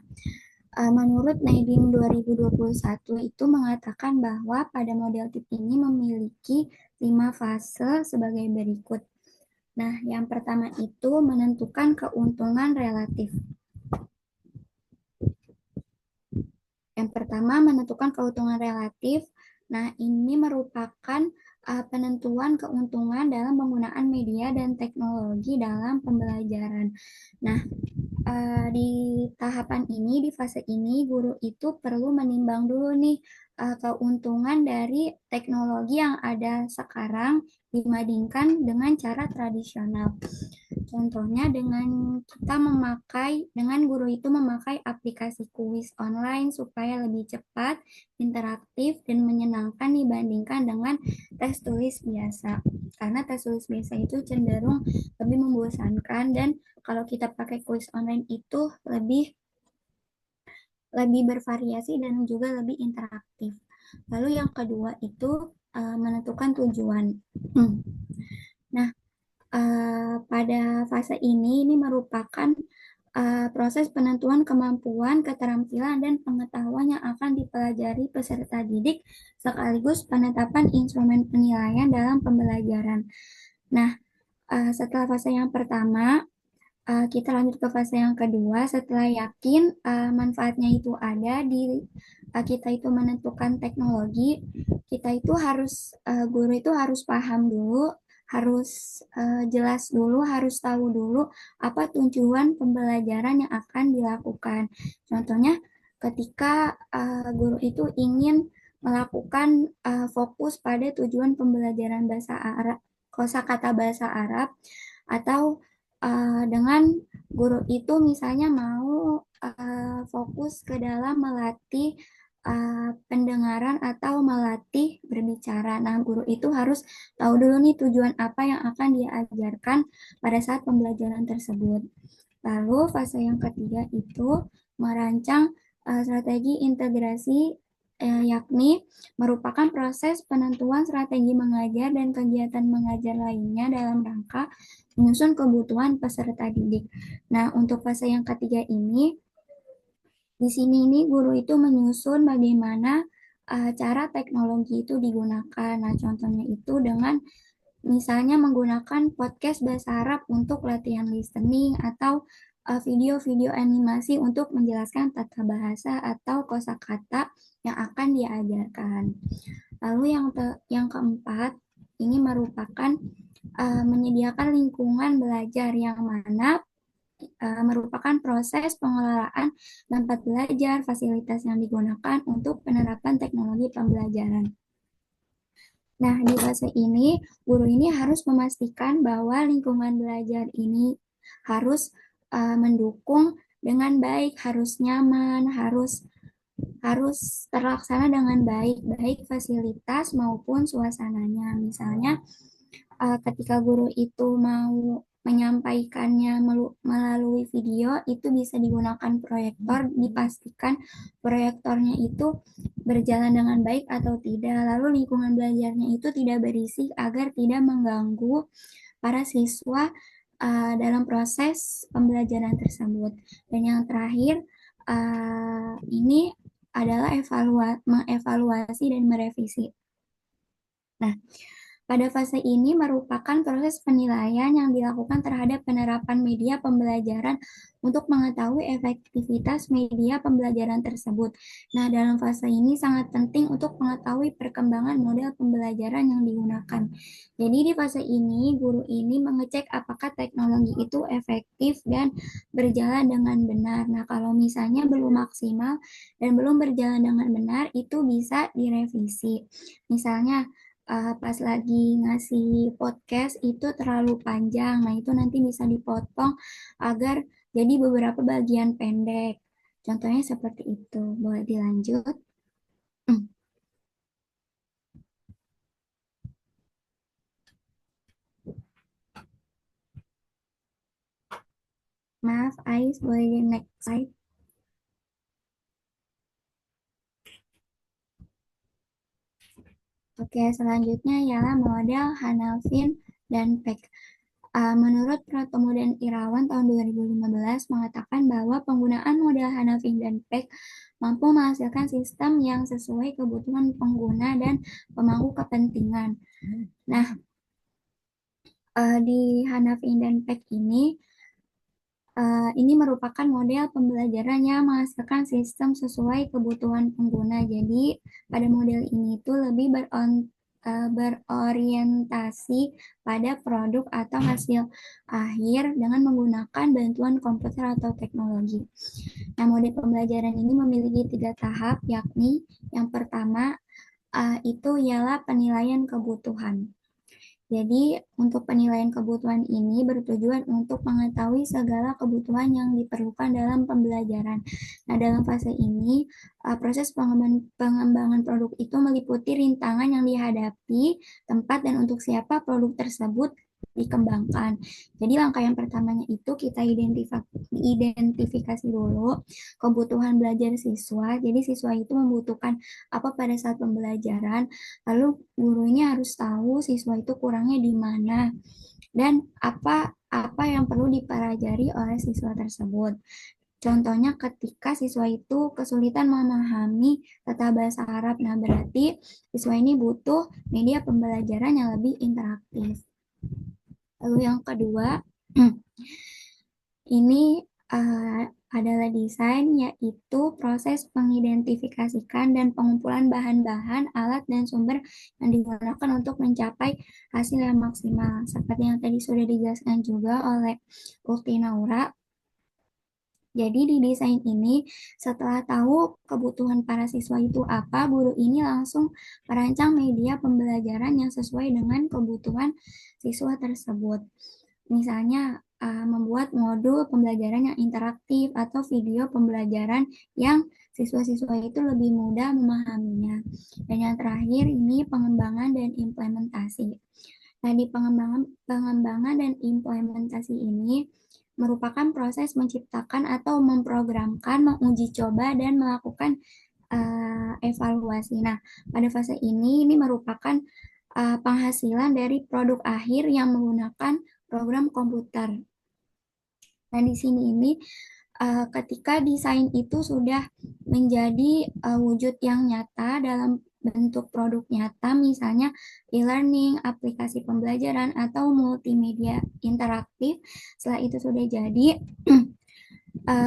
menurut Nadiem 2021 itu mengatakan bahwa pada model TIP ini memiliki 5 fase sebagai berikut. Nah, yang pertama itu menentukan keuntungan relatif. Yang pertama menentukan keuntungan relatif. Nah, ini merupakan penentuan keuntungan dalam penggunaan media dan teknologi dalam pembelajaran. Nah, di tahapan ini, di fase ini, guru itu perlu menimbang dulu nih keuntungan dari teknologi yang ada sekarang dibandingkan dengan cara tradisional. Contohnya dengan guru itu memakai aplikasi kuis online supaya lebih cepat, interaktif, dan menyenangkan dibandingkan dengan tes tulis biasa. Karena tes tulis biasa itu cenderung lebih membosankan dan kalau kita pakai kuis online itu lebih bervariasi dan juga lebih interaktif. Lalu yang kedua itu menentukan tujuan. Nah, pada fase ini merupakan proses penentuan kemampuan, keterampilan, dan pengetahuan yang akan dipelajari peserta didik sekaligus penetapan instrumen penilaian dalam pembelajaran. Nah, setelah fase yang pertama, kita lanjut ke fase yang kedua. Setelah yakin manfaatnya itu ada kita itu menentukan teknologi, guru itu harus paham dulu, harus jelas dulu, harus tahu dulu apa tujuan pembelajaran yang akan dilakukan. Contohnya ketika guru itu ingin melakukan fokus pada tujuan pembelajaran bahasa Arab, kosakata bahasa Arab, atau dengan guru itu misalnya mau fokus ke dalam melatih pendengaran atau melatih berbicara. Nah, guru itu harus tahu dulu nih tujuan apa yang akan dia ajarkan pada saat pembelajaran tersebut. Lalu fase yang ketiga itu merancang strategi integrasi, yakni merupakan proses penentuan strategi mengajar dan kegiatan mengajar lainnya dalam rangka menyusun kebutuhan peserta didik. Nah, untuk fase yang ketiga ini, di sini nih guru itu menyusun bagaimana cara teknologi itu digunakan. Nah, contohnya itu dengan misalnya menggunakan podcast bahasa Arab untuk latihan listening atau video-video animasi untuk menjelaskan tata bahasa atau kosakata yang akan diajarkan. Lalu yang keempat, ini merupakan menyediakan lingkungan belajar yang mana merupakan proses pengelolaan tempat belajar, fasilitas yang digunakan untuk penerapan teknologi pembelajaran. Nah, di fase ini, guru ini harus memastikan bahwa lingkungan belajar ini harus mendukung dengan baik, harus nyaman, harus terlaksana dengan baik, baik fasilitas maupun suasananya. Misalnya, ketika guru itu mau menyampaikannya melalui video, itu bisa digunakan proyektor, dipastikan proyektornya itu berjalan dengan baik atau tidak. Lalu lingkungan belajarnya itu tidak berisik agar tidak mengganggu para siswa dalam proses pembelajaran tersebut. Dan yang terakhir, ini adalah mengevaluasi dan merevisi. Nah, pada fase ini merupakan proses penilaian yang dilakukan terhadap penerapan media pembelajaran untuk mengetahui efektivitas media pembelajaran tersebut. Nah, dalam fase ini sangat penting untuk mengetahui perkembangan model pembelajaran yang digunakan. Jadi di fase ini, guru ini mengecek apakah teknologi itu efektif dan berjalan dengan benar. Nah, kalau misalnya belum maksimal dan belum berjalan dengan benar, itu bisa direvisi. Misalnya, pas lagi ngasih podcast itu terlalu panjang. Nah, itu nanti bisa dipotong agar jadi beberapa bagian pendek. Contohnya seperti itu. Boleh dilanjut? Maaf, Ais, boleh di next slide? Oke, selanjutnya ialah model Hanafin dan Peck. Menurut Pratomo dan Irawan tahun 2015 mengatakan bahwa penggunaan model Hanafin dan Peck mampu menghasilkan sistem yang sesuai kebutuhan pengguna dan pemangku kepentingan. Nah, di Hanafin dan Peck ini merupakan model pembelajaran yang menghasilkan sistem sesuai kebutuhan pengguna. Jadi pada model ini itu lebih berorientasi pada produk atau hasil akhir dengan menggunakan bantuan komputer atau teknologi. Nah, model pembelajaran ini memiliki 3 tahap, yakni yang pertama itu ialah penilaian kebutuhan. Jadi, untuk penilaian kebutuhan ini bertujuan untuk mengetahui segala kebutuhan yang diperlukan dalam pembelajaran. Nah, dalam fase ini, proses pengembangan produk itu meliputi rintangan yang dihadapi, tempat dan untuk siapa produk tersebut dikembangkan. Jadi, langkah yang pertamanya itu kita identifikasi dulu kebutuhan belajar siswa. Jadi, siswa itu membutuhkan apa pada saat pembelajaran. Lalu gurunya harus tahu siswa itu kurangnya di mana dan apa yang perlu dipelajari oleh siswa tersebut. Contohnya ketika siswa itu kesulitan memahami tata bahasa Arab, nah berarti siswa ini butuh media pembelajaran yang lebih interaktif. Lalu yang kedua, ini adalah desain, yaitu proses mengidentifikasikan dan pengumpulan bahan-bahan, alat, dan sumber yang digunakan untuk mencapai hasil yang maksimal. Seperti yang tadi sudah dijelaskan juga oleh Ukti Naura. Jadi di desain ini, setelah tahu kebutuhan para siswa itu apa, guru ini langsung merancang media pembelajaran yang sesuai dengan kebutuhan siswa tersebut. Misalnya, membuat modul pembelajaran yang interaktif atau video pembelajaran yang siswa-siswa itu lebih mudah memahaminya. Dan yang terakhir ini pengembangan dan implementasi. Nah, di pengembangan dan implementasi ini merupakan proses menciptakan atau memprogramkan, menguji coba, dan melakukan evaluasi. Nah, pada fase ini merupakan penghasilan dari produk akhir yang menggunakan program komputer. Nah, di sini ketika desain itu sudah menjadi wujud yang nyata dalam bentuk produk nyata, misalnya e-learning, aplikasi pembelajaran, atau multimedia interaktif. Setelah itu sudah jadi,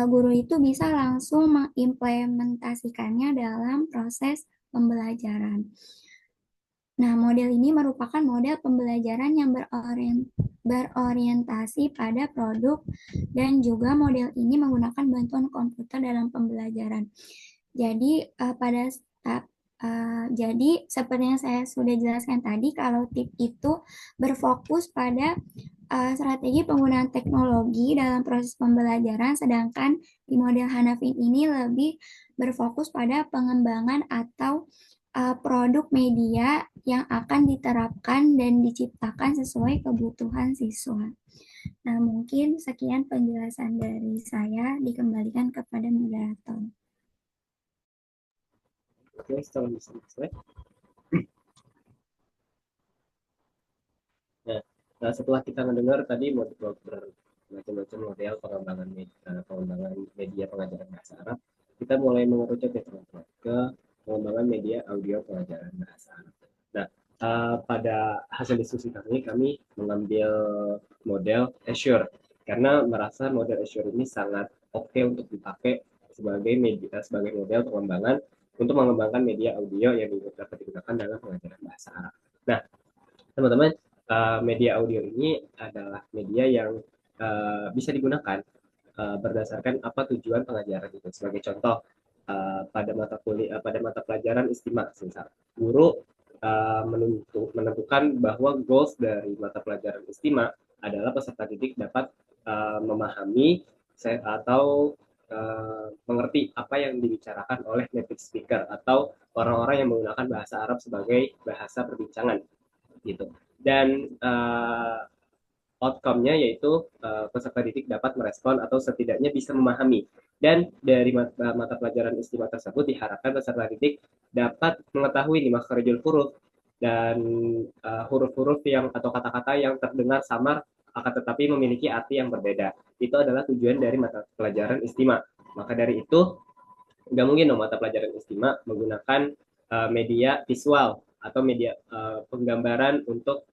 guru itu bisa langsung mengimplementasikannya dalam proses pembelajaran. Nah, model ini merupakan model pembelajaran yang berorientasi pada produk dan juga model ini menggunakan bantuan komputer dalam pembelajaran. Jadi jadi seperti yang saya sudah jelaskan tadi, kalau tip itu berfokus pada strategi penggunaan teknologi dalam proses pembelajaran, sedangkan di model Hanafin ini lebih berfokus pada pengembangan atau produk media yang akan diterapkan dan diciptakan sesuai kebutuhan siswa. Nah, mungkin sekian penjelasan dari saya, dikembalikan kepada moderator. Oke, setelah selesai. Nah, setelah kita mendengar tadi macam-macam model pengembangan media pengajaran bahasa Arab, kita mulai mengerucut ya teman-teman ke pengembangan media audio pengajaran bahasa Arab. Nah, pada hasil diskusi kami mengambil model Azure karena merasa model Azure ini sangat oke untuk dipakai sebagai model pengembangan untuk mengembangkan media audio yang dapat digunakan dalam pengajaran bahasa Arab. Nah, teman-teman, media audio ini adalah media yang bisa digunakan berdasarkan apa tujuan pengajaran itu. Sebagai contoh, pada mata pelajaran istimewa, misal guru menentukan bahwa goals dari mata pelajaran istimewa adalah peserta didik dapat memahami atau mengerti apa yang dibicarakan oleh native speaker atau orang-orang yang menggunakan bahasa Arab sebagai bahasa perbincangan gitu. Dan outcome-nya yaitu peserta didik dapat merespon atau setidaknya bisa memahami. Dan dari mata pelajaran istimewa tersebut diharapkan peserta didik dapat mengetahui nih makharijul huruf dan huruf-huruf yang atau kata-kata yang terdengar samar akan tetapi memiliki arti yang berbeda. Itu adalah tujuan dari mata pelajaran istimewa. Maka dari itu nggak mungkin dong mata pelajaran istimewa menggunakan media visual atau media penggambaran untuk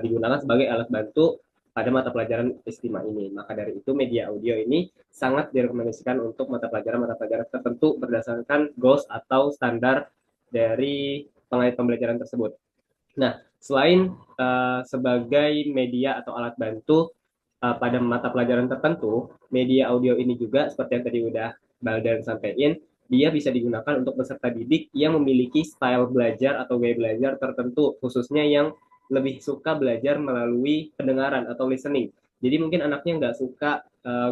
digunakan sebagai alat bantu pada mata pelajaran istimewa ini. Maka dari itu media audio ini sangat direkomendasikan untuk mata pelajaran tertentu berdasarkan goals atau standar dari pembelajaran tersebut. Nah, selain sebagai media atau alat bantu pada mata pelajaran tertentu, media audio ini juga seperti yang tadi udah Baldan sampaikan, dia bisa digunakan untuk peserta didik yang memiliki style belajar atau gaya belajar tertentu, khususnya yang lebih suka belajar melalui pendengaran atau listening. Jadi mungkin anaknya nggak suka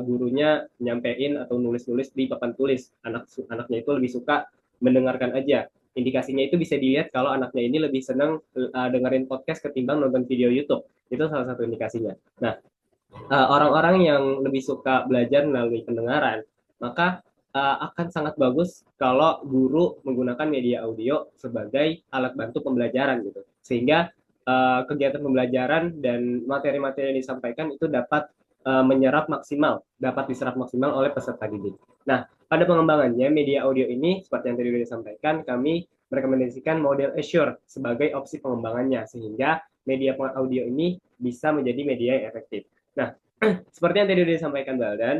gurunya nyampein atau nulis-nulis di papan tulis. Anaknya itu lebih suka mendengarkan aja. Indikasinya itu bisa dilihat kalau anaknya ini lebih senang dengerin podcast ketimbang nonton video YouTube. Itu salah satu indikasinya. Nah, orang-orang yang lebih suka belajar melalui pendengaran, maka akan sangat bagus kalau guru menggunakan media audio sebagai alat bantu pembelajaran gitu. Sehingga kegiatan pembelajaran dan materi-materi yang disampaikan itu dapat dapat diserap maksimal oleh peserta didik. Nah, pada pengembangannya media audio ini seperti yang tadi sudah disampaikan, kami merekomendasikan model Azure sebagai opsi pengembangannya sehingga media audio ini bisa menjadi media yang efektif. Nah, seperti yang tadi sudah disampaikan Baldan,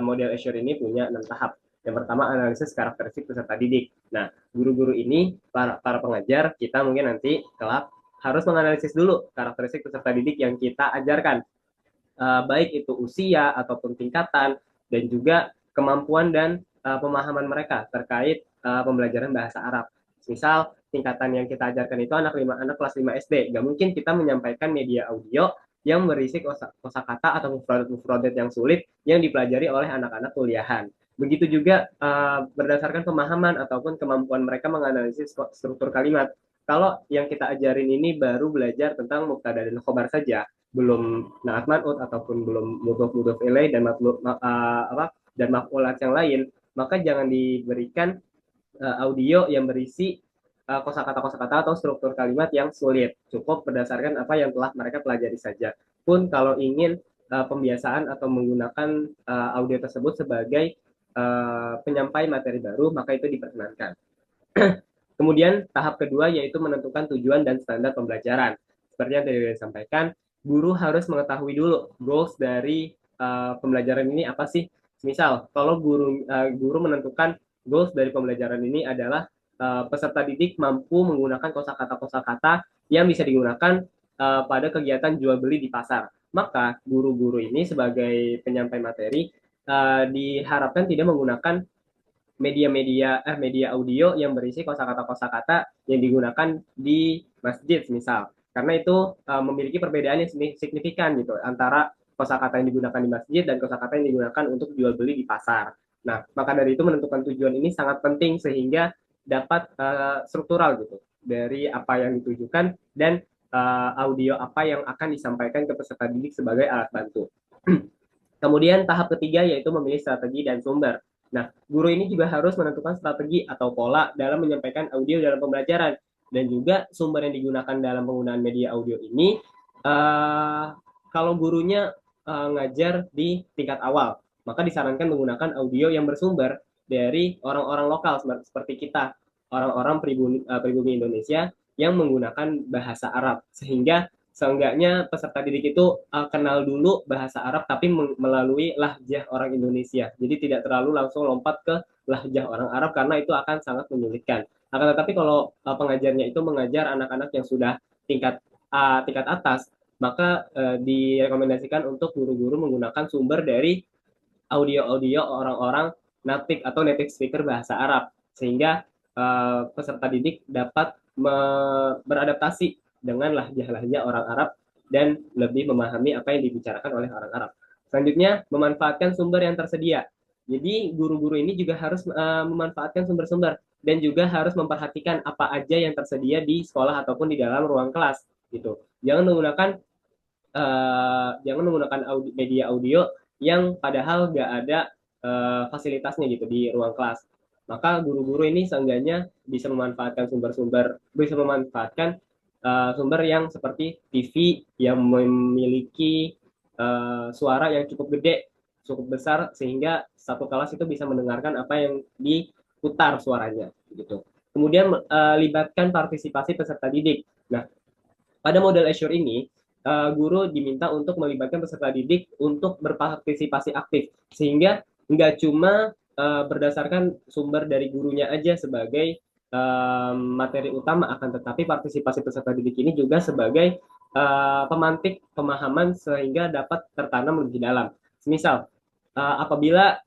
model Azure ini punya 6 tahap. Yang pertama, analisis karakteristik peserta didik. Nah, guru-guru ini, para pengajar, kita mungkin nanti kelak harus menganalisis dulu karakteristik peserta didik yang kita ajarkan. Baik itu usia ataupun tingkatan, dan juga kemampuan dan pemahaman mereka terkait pembelajaran bahasa Arab. Misal, tingkatan yang kita ajarkan itu anak kelas 5 SD. Gak mungkin kita menyampaikan media audio yang berisi kosakata atau mufradat yang sulit yang dipelajari oleh anak-anak kuliahan. Begitu juga berdasarkan pemahaman ataupun kemampuan mereka menganalisis struktur kalimat. Kalau yang kita ajarin ini baru belajar tentang mubtada dan khobar saja, belum naat man'ut ataupun belum mudhof ilaih dan dan maf'ulat yang lain, maka jangan diberikan audio yang berisi kosakata-kosakata atau struktur kalimat yang sulit. Cukup berdasarkan apa yang telah mereka pelajari saja. Pun kalau ingin pembiasaan atau menggunakan audio tersebut sebagai penyampai materi baru, maka itu diperkenankan. Kemudian tahap kedua yaitu menentukan tujuan dan standar pembelajaran. Seperti yang tadi disampaikan, guru harus mengetahui dulu goals dari pembelajaran ini apa sih. Misal, kalau guru menentukan goals dari pembelajaran ini adalah peserta didik mampu menggunakan kosakata-kosakata yang bisa digunakan pada kegiatan jual beli di pasar. Maka guru-guru ini sebagai penyampai materi diharapkan tidak menggunakan media audio yang berisi kosakata-kosakata yang digunakan di masjid misal, karena itu memiliki perbedaan yang signifikan gitu antara kosakata yang digunakan di masjid dan kosakata yang digunakan untuk jual beli di pasar. Nah, maka dari itu menentukan tujuan ini sangat penting sehingga dapat struktural gitu dari apa yang ditujukan dan audio apa yang akan disampaikan ke peserta didik sebagai alat bantu. Kemudian tahap ketiga yaitu memilih strategi dan sumber. Nah, guru ini juga harus menentukan strategi atau pola dalam menyampaikan audio dalam pembelajaran dan juga sumber yang digunakan dalam penggunaan media audio ini. Kalau gurunya ngajar di tingkat awal, maka disarankan menggunakan audio yang bersumber dari orang-orang lokal seperti kita, orang-orang pribumi Indonesia yang menggunakan bahasa Arab, sehingga seenggaknya peserta didik itu kenal dulu bahasa Arab tapi melalui lahjah orang Indonesia. Jadi tidak terlalu langsung lompat ke lahjah orang Arab karena itu akan sangat menyulitkan. Akan tetapi kalau pengajarnya itu mengajar anak-anak yang sudah tingkat atas, maka direkomendasikan untuk guru-guru menggunakan sumber dari audio-audio orang-orang native speaker bahasa Arab sehingga peserta didik dapat beradaptasi dengan lahjah-lahjah orang Arab dan lebih memahami apa yang dibicarakan oleh orang Arab. Selanjutnya, memanfaatkan sumber yang tersedia. Jadi, guru-guru ini juga harus memanfaatkan sumber-sumber dan juga harus memperhatikan apa aja yang tersedia di sekolah ataupun di dalam ruang kelas gitu. Jangan menggunakan media audio yang padahal nggak ada fasilitasnya gitu di ruang kelas. Maka guru-guru ini seenggaknya bisa memanfaatkan sumber yang seperti TV yang memiliki suara yang cukup gede, cukup besar sehingga satu kelas itu bisa mendengarkan apa yang diputar suaranya gitu. Kemudian libatkan partisipasi peserta didik. Nah, pada model Azure ini guru diminta untuk melibatkan peserta didik untuk berpartisipasi aktif sehingga nggak cuma berdasarkan sumber dari gurunya aja sebagai materi utama, akan tetapi partisipasi peserta didik ini juga sebagai pemantik pemahaman sehingga dapat tertanam lebih dalam. Misal, apabila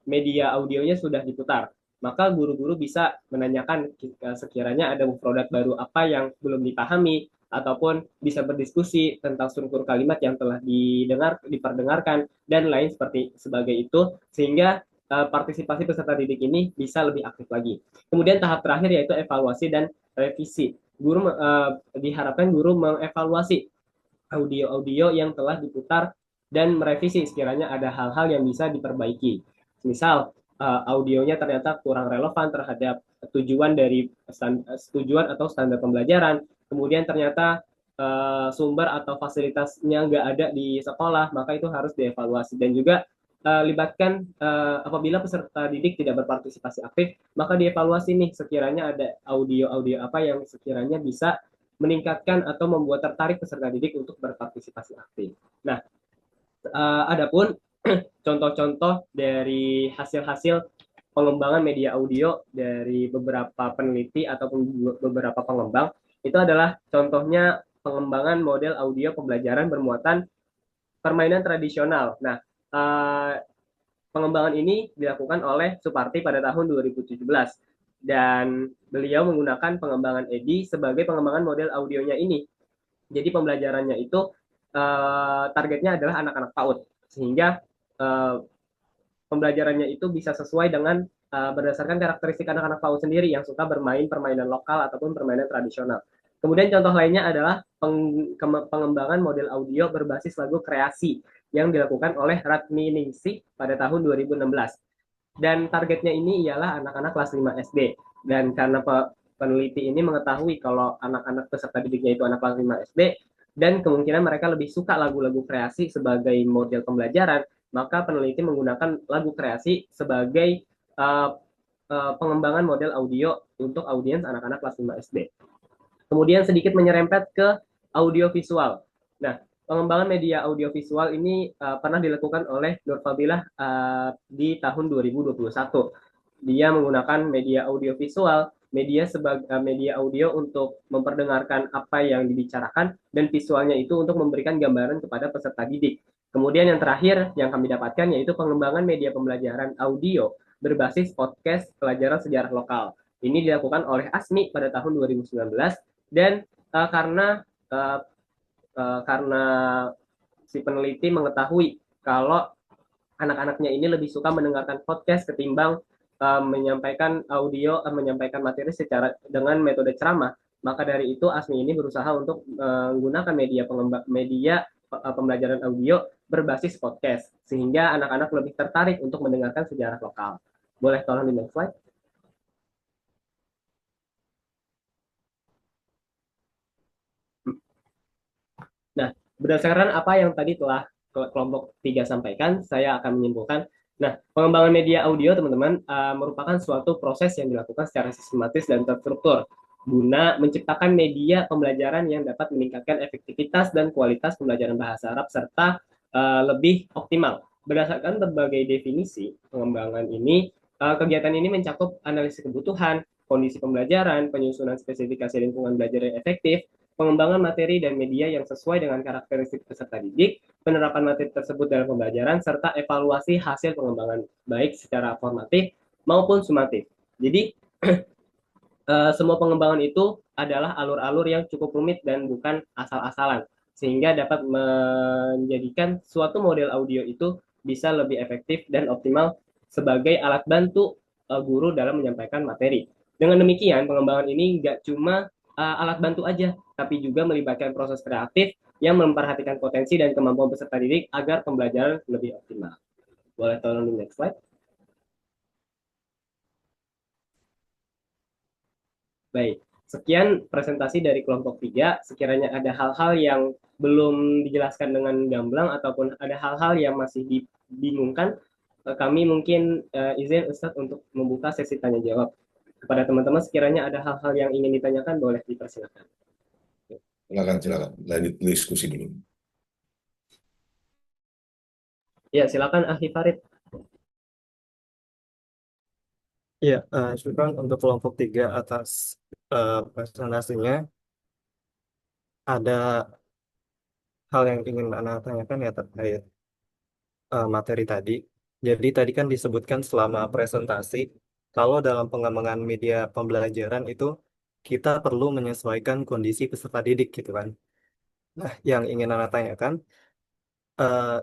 media audionya sudah diputar, maka guru-guru bisa menanyakan sekiranya ada mufradat baru apa yang belum dipahami, ataupun bisa berdiskusi tentang struktur kalimat yang telah diperdengarkan, dan lain sebagai itu, sehingga partisipasi peserta didik ini bisa lebih aktif lagi. Kemudian tahap terakhir yaitu evaluasi dan revisi. Diharapkan guru mengevaluasi audio-audio yang telah diputar dan merevisi sekiranya ada hal-hal yang bisa diperbaiki. Misal audionya ternyata kurang relevan terhadap tujuan atau standar pembelajaran, kemudian ternyata sumber atau fasilitasnya nggak ada di sekolah, maka itu harus dievaluasi. Dan juga libatkan apabila peserta didik tidak berpartisipasi aktif, maka dievaluasi nih sekiranya ada audio-audio apa yang sekiranya bisa meningkatkan atau membuat tertarik peserta didik untuk berpartisipasi aktif. Nah, adapun contoh-contoh dari hasil-hasil pengembangan media audio dari beberapa peneliti ataupun beberapa pengembang itu adalah contohnya pengembangan model audio pembelajaran bermuatan permainan tradisional. Nah, pengembangan ini dilakukan oleh Suparti pada tahun 2017 dan beliau menggunakan pengembangan EDI sebagai pengembangan model audionya ini. Jadi pembelajarannya itu targetnya adalah anak-anak PAUD, sehingga pembelajarannya itu bisa sesuai dengan berdasarkan karakteristik anak-anak PAUD sendiri yang suka bermain permainan lokal ataupun permainan tradisional. Kemudian contoh lainnya adalah pengembangan model audio berbasis lagu kreasi yang dilakukan oleh Radmi Ningsih pada tahun 2016. Dan targetnya ini ialah anak-anak kelas 5 SD. Dan karena peneliti ini mengetahui kalau anak-anak peserta didiknya itu anak kelas 5 SD, dan kemungkinan mereka lebih suka lagu-lagu kreasi sebagai model pembelajaran, maka peneliti menggunakan lagu kreasi sebagai pengembangan model audio untuk audiens anak-anak kelas 5 SD. Kemudian sedikit menyerempet ke audiovisual. Nah, pengembangan media audiovisual ini pernah dilakukan oleh Nur Fadilah di tahun 2021. Dia menggunakan media audiovisual, media sebagai media audio untuk memperdengarkan apa yang dibicarakan, dan visualnya itu untuk memberikan gambaran kepada peserta didik. Kemudian yang terakhir yang kami dapatkan yaitu pengembangan media pembelajaran audio berbasis podcast pelajaran sejarah lokal. Ini dilakukan oleh ASMI pada tahun 2019, dan karena si peneliti mengetahui kalau anak-anaknya ini lebih suka mendengarkan podcast ketimbang menyampaikan audio, menyampaikan materi secara dengan metode ceramah, maka dari itu ASMI ini berusaha untuk menggunakan media pembelajaran audio berbasis podcast, sehingga anak-anak lebih tertarik untuk mendengarkan sejarah lokal. Boleh tolong di next slide? Nah, berdasarkan apa yang tadi telah kelompok 3 sampaikan, saya akan menyimpulkan. Nah, pengembangan media audio, teman-teman, merupakan suatu proses yang dilakukan secara sistematis dan terstruktur guna menciptakan media pembelajaran yang dapat meningkatkan efektivitas dan kualitas pembelajaran bahasa Arab serta lebih optimal. Berdasarkan berbagai definisi pengembangan ini, kegiatan ini mencakup analisis kebutuhan, kondisi pembelajaran, penyusunan spesifikasi lingkungan belajar yang efektif, pengembangan materi dan media yang sesuai dengan karakteristik peserta didik, penerapan materi tersebut dalam pembelajaran, serta evaluasi hasil pengembangan baik secara formatif maupun sumatif. Jadi, semua pengembangan itu adalah alur-alur yang cukup rumit dan bukan asal-asalan, sehingga dapat menjadikan suatu model audio itu bisa lebih efektif dan optimal sebagai alat bantu guru dalam menyampaikan materi. Dengan demikian, pengembangan ini nggak cuma alat bantu aja, tapi juga melibatkan proses kreatif yang memperhatikan potensi dan kemampuan peserta didik agar pembelajaran lebih optimal. Boleh tolong di next slide? Baik, sekian presentasi dari kelompok 3. Sekiranya ada hal-hal yang belum dijelaskan dengan gamblang ataupun ada hal-hal yang masih dibingungkan, kami mungkin izin Ustadz untuk membuka sesi tanya jawab. Kepada teman-teman, sekiranya ada hal-hal yang ingin ditanyakan, boleh dipersilakan. Silakan. Lanjut diskusi dulu. Ya, silakan Ahli Farid. Ya, syukran untuk kelompok 3 atas presentasinya. Ada hal yang ingin Anda tanyakan ya terkait materi tadi. Jadi tadi kan disebutkan selama presentasi, kalau dalam pengembangan media pembelajaran itu kita perlu menyesuaikan kondisi peserta didik gitu kan. Nah, yang ingin Anda tanyakan,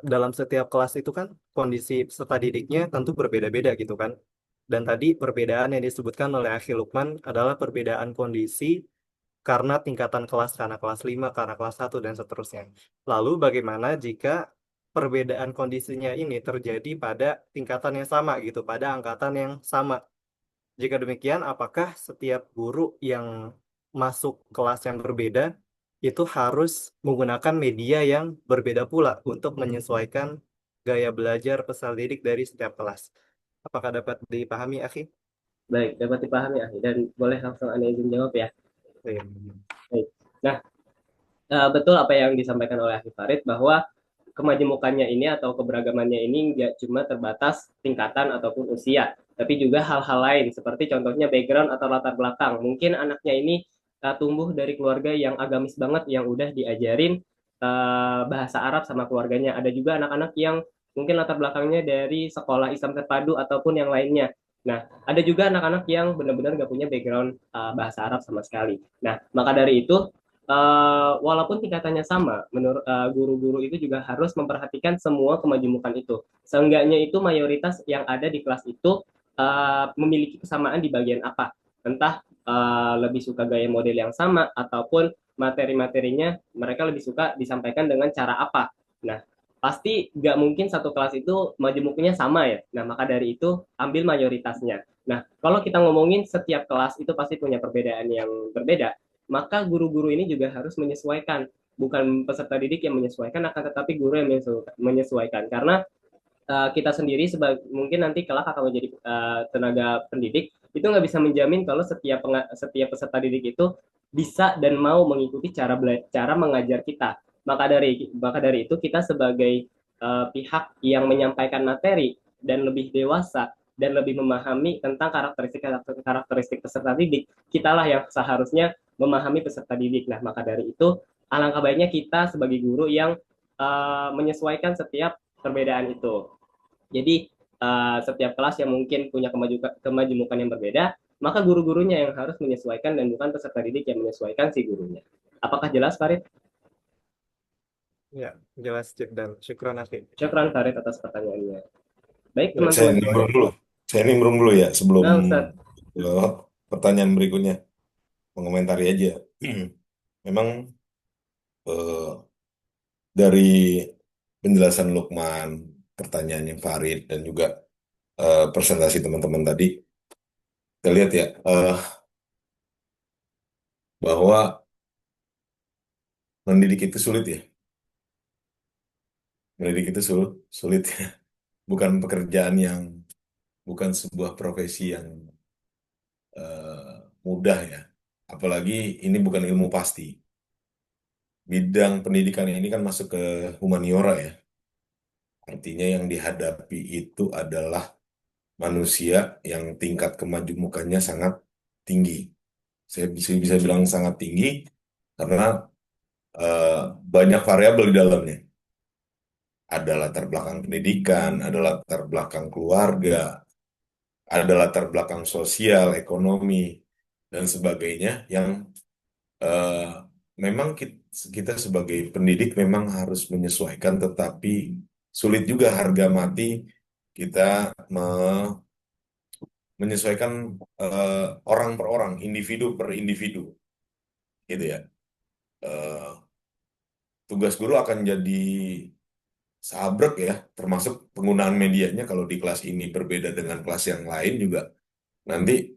dalam setiap kelas itu kan kondisi peserta didiknya tentu berbeda-beda gitu kan. Dan tadi perbedaan yang disebutkan oleh Akhi Lukman adalah perbedaan kondisi karena tingkatan kelas, karena kelas 5, karena kelas 1, dan seterusnya. Lalu bagaimana jika perbedaan kondisinya ini terjadi pada tingkatan yang sama gitu, pada angkatan yang sama? Jika demikian, apakah setiap guru yang masuk kelas yang berbeda itu harus menggunakan media yang berbeda pula untuk menyesuaikan gaya belajar peserta didik dari setiap kelas? Apakah dapat dipahami, Akhi? Baik, dapat dipahami, Ahli. Dan boleh langsung Anda izin jawab ya. Baik. Nah, betul apa yang disampaikan oleh Ahli Farid, bahwa kemajemukannya ini atau keberagamannya ini nggak cuma terbatas tingkatan ataupun usia, tapi juga hal-hal lain seperti contohnya background atau latar belakang. Mungkin anaknya ini tumbuh dari keluarga yang agamis banget, yang udah diajarin bahasa Arab sama keluarganya. Ada juga anak-anak yang mungkin latar belakangnya dari sekolah Islam terpadu ataupun yang lainnya. Nah, ada juga anak-anak yang benar-benar nggak punya background bahasa Arab sama sekali. Nah, maka dari itu walaupun tingkatannya sama, menurut guru-guru itu juga harus memperhatikan semua kemajemukan itu. Seenggaknya itu mayoritas yang ada di kelas itu memiliki kesamaan di bagian apa. Entah lebih suka gaya model yang sama ataupun materi-materinya mereka lebih suka disampaikan dengan cara apa. Nah, pasti nggak mungkin satu kelas itu majemuknya sama ya. Nah, maka dari itu ambil mayoritasnya. Nah, kalau kita ngomongin setiap kelas itu pasti punya perbedaan yang berbeda, maka guru-guru ini juga harus menyesuaikan, bukan peserta didik yang menyesuaikan, akan tetapi guru yang menyesuaikan, karena kita sendiri sebagai mungkin nanti kelak akan menjadi tenaga pendidik, itu nggak bisa menjamin kalau setiap peserta didik itu bisa dan mau mengikuti cara mengajar kita. Maka dari itu kita sebagai pihak yang menyampaikan materi dan lebih dewasa dan lebih memahami tentang karakteristik peserta didik, kitalah yang seharusnya memahami peserta didik. Nah, maka dari itu alangkah baiknya kita sebagai guru yang menyesuaikan setiap perbedaan itu. Jadi setiap kelas yang mungkin punya kemajemukan yang berbeda, maka guru-gurunya yang harus menyesuaikan dan bukan peserta didik yang menyesuaikan si gurunya. Apakah jelas, Farid? Ya, jelas Cik, dan syukron Aki. Syukran, Farid, atas pertanyaannya. Baik, Baik, saya teman-teman semua. nimbrung dulu. Saya nimbrung dulu ya sebelum Nah, Ustaz. pertanyaan berikutnya. Mengomentari aja. Memang dari penjelasan Lukman, pertanyaannya Farid, dan juga presentasi teman-teman tadi, kita lihat ya bahwa mendidik itu sulit ya. Mendidik itu sulit ya. Bukan pekerjaan yang, bukan sebuah profesi yang mudah ya. Apalagi ini bukan ilmu pasti. Bidang pendidikan ini kan masuk ke humaniora ya. Artinya yang dihadapi itu adalah manusia yang tingkat kemajemukannya sangat tinggi. Saya bisa bilang sangat tinggi karena eh, banyak variabel di dalamnya. Ada latar belakang pendidikan, ada latar belakang keluarga, ada latar belakang sosial, ekonomi, dan sebagainya yang eh, memang kita sebagai pendidik memang harus menyesuaikan, tetapi sulit juga harga mati kita menyesuaikan orang per orang, individu per individu, gitu ya. Eh, Tugas guru akan jadi sabrek ya, termasuk penggunaan medianya. Kalau di kelas ini berbeda dengan kelas yang lain juga, nanti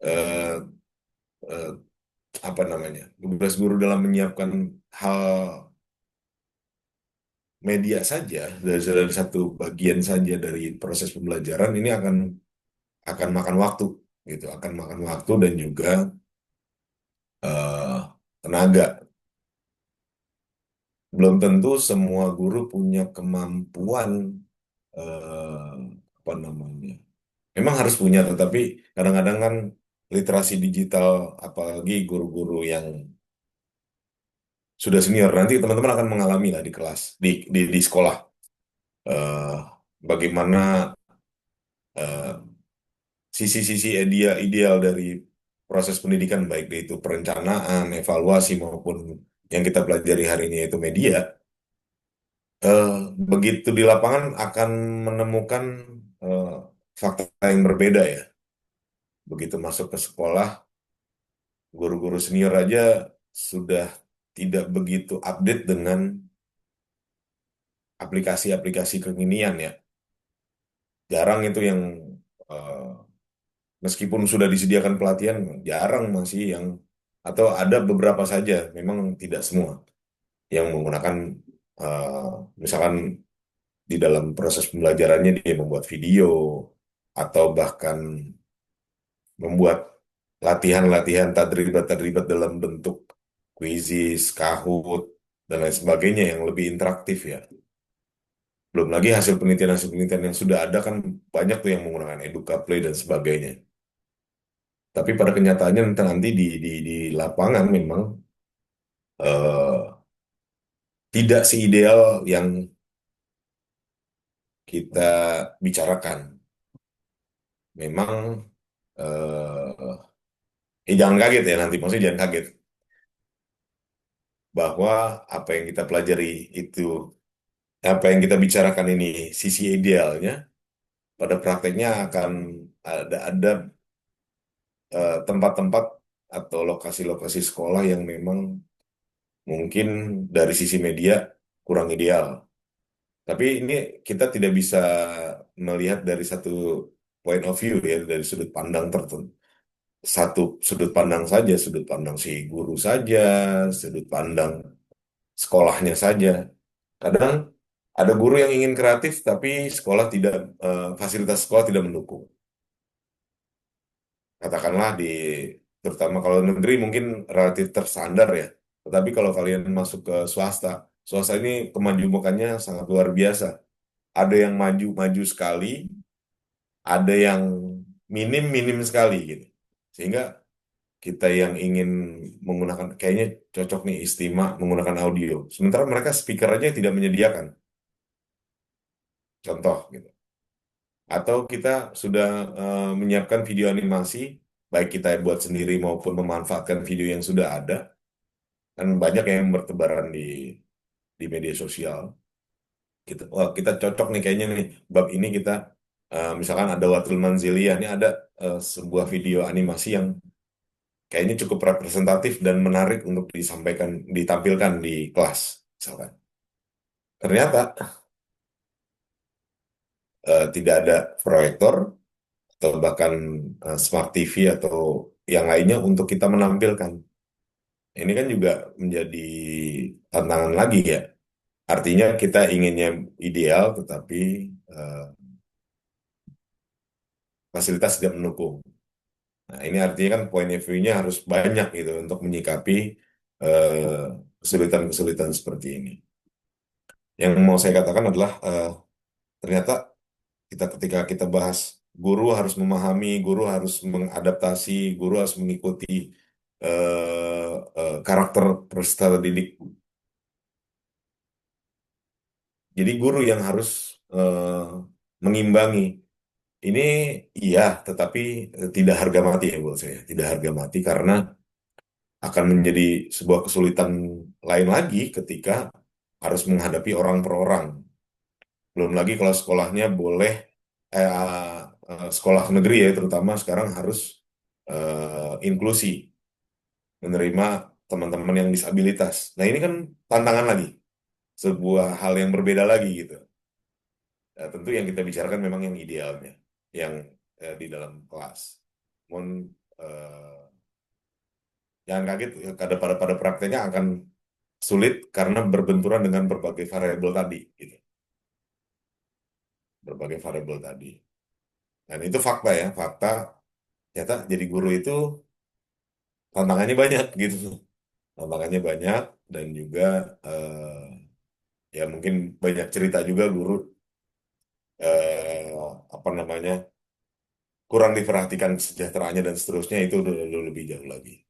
eh, eh, apa namanya, tugas guru dalam menyiapkan hal media saja dari satu bagian saja dari proses pembelajaran ini akan makan waktu, gitu, akan makan waktu dan juga eh, tenaga. Belum tentu semua guru punya kemampuan eh, apa namanya. Memang harus punya, tetapi kadang-kadang kan literasi digital, apalagi guru-guru yang sudah senior, nanti teman-teman akan mengalami lah di kelas, di sekolah, eh, bagaimana eh, sisi-sisi ideal dari proses pendidikan, baik itu perencanaan, evaluasi, maupun yang kita pelajari hari ini yaitu media. eh, Begitu di lapangan akan menemukan eh, fakta yang berbeda ya. Begitu masuk ke sekolah, guru-guru senior aja sudah tidak begitu update dengan aplikasi-aplikasi kekinian ya. Jarang itu yang eh, meskipun sudah disediakan pelatihan, jarang masih yang, atau ada beberapa saja, memang tidak semua yang menggunakan eh, misalkan di dalam proses pembelajarannya dia membuat video atau bahkan membuat latihan-latihan tadribat-tadribat dalam bentuk kuisis, Kahoot, dan lain sebagainya yang lebih interaktif ya. Belum lagi hasil penelitian yang sudah ada kan banyak tuh yang menggunakan EducaPlay dan sebagainya. Tapi pada kenyataannya nanti di lapangan memang eh, tidak seideal yang kita bicarakan. Memang jangan kaget ya nanti, maksudnya jangan kaget. bahwa apa yang kita pelajari itu, apa yang kita bicarakan ini sisi idealnya, pada prakteknya akan ada tempat-tempat atau lokasi-lokasi sekolah yang memang mungkin dari sisi media kurang ideal. Tapi ini kita tidak bisa melihat dari satu point of view ya, dari sudut pandang tertentu. Satu sudut pandang saja, sudut pandang si guru saja, sudut pandang sekolahnya saja. Kadang ada guru yang ingin kreatif, tapi sekolah tidak, fasilitas sekolah tidak mendukung. Katakanlah terutama kalau negeri mungkin relatif terstandar ya. Tetapi kalau kalian masuk ke swasta, swasta ini kemajuannya sangat luar biasa. Ada yang maju-maju sekali, ada yang minim-minim sekali gitu. Sehingga kita yang ingin menggunakan, kayaknya cocok nih istimewa menggunakan audio. Sementara mereka speaker aja tidak menyediakan. Contoh gitu. Atau kita sudah menyiapkan video animasi, baik kita buat sendiri maupun memanfaatkan video yang sudah ada, kan banyak yang bertebaran di media sosial. Wah, kita cocok nih kayaknya nih, bab ini kita, misalkan ada Watul Manziliyah, ini ada sebuah video animasi yang kayaknya cukup representatif dan menarik untuk disampaikan, ditampilkan di kelas, misalkan. Ternyata tidak ada proyektor, atau bahkan smart TV atau yang lainnya untuk kita menampilkan. Ini kan juga menjadi tantangan lagi ya. Artinya kita inginnya ideal, tetapi eh, fasilitas tidak mendukung. Nah, ini artinya kan point of view-nya harus banyak gitu untuk menyikapi eh, kesulitan-kesulitan seperti ini. Yang mau saya katakan adalah ternyata ketika kita bahas guru harus memahami, guru harus mengadaptasi, guru harus mengikuti karakter peserta didik. Jadi guru yang harus mengimbangi. Ini iya, tetapi tidak harga mati ya buat saya. Tidak harga mati karena akan menjadi sebuah kesulitan lain lagi ketika harus menghadapi orang per orang. Belum lagi kalau sekolahnya boleh, sekolah negeri ya terutama sekarang harus inklusi, menerima teman-teman yang disabilitas. Nah ini kan tantangan lagi, sebuah hal yang berbeda lagi gitu. Tentu yang kita bicarakan memang yang idealnya, yang di dalam kelas. Mohon jangan kaget pada prakteknya akan sulit karena berbenturan dengan berbagai variabel tadi, gitu. Berbagai variabel tadi. Dan itu fakta ya, fakta. Ternyata jadi guru itu tantangannya banyak gitu. Tantangannya banyak dan juga ya mungkin banyak cerita juga guru apa namanya kurang diperhatikan kesejahteraannya dan seterusnya itu udah lebih jauh lagi.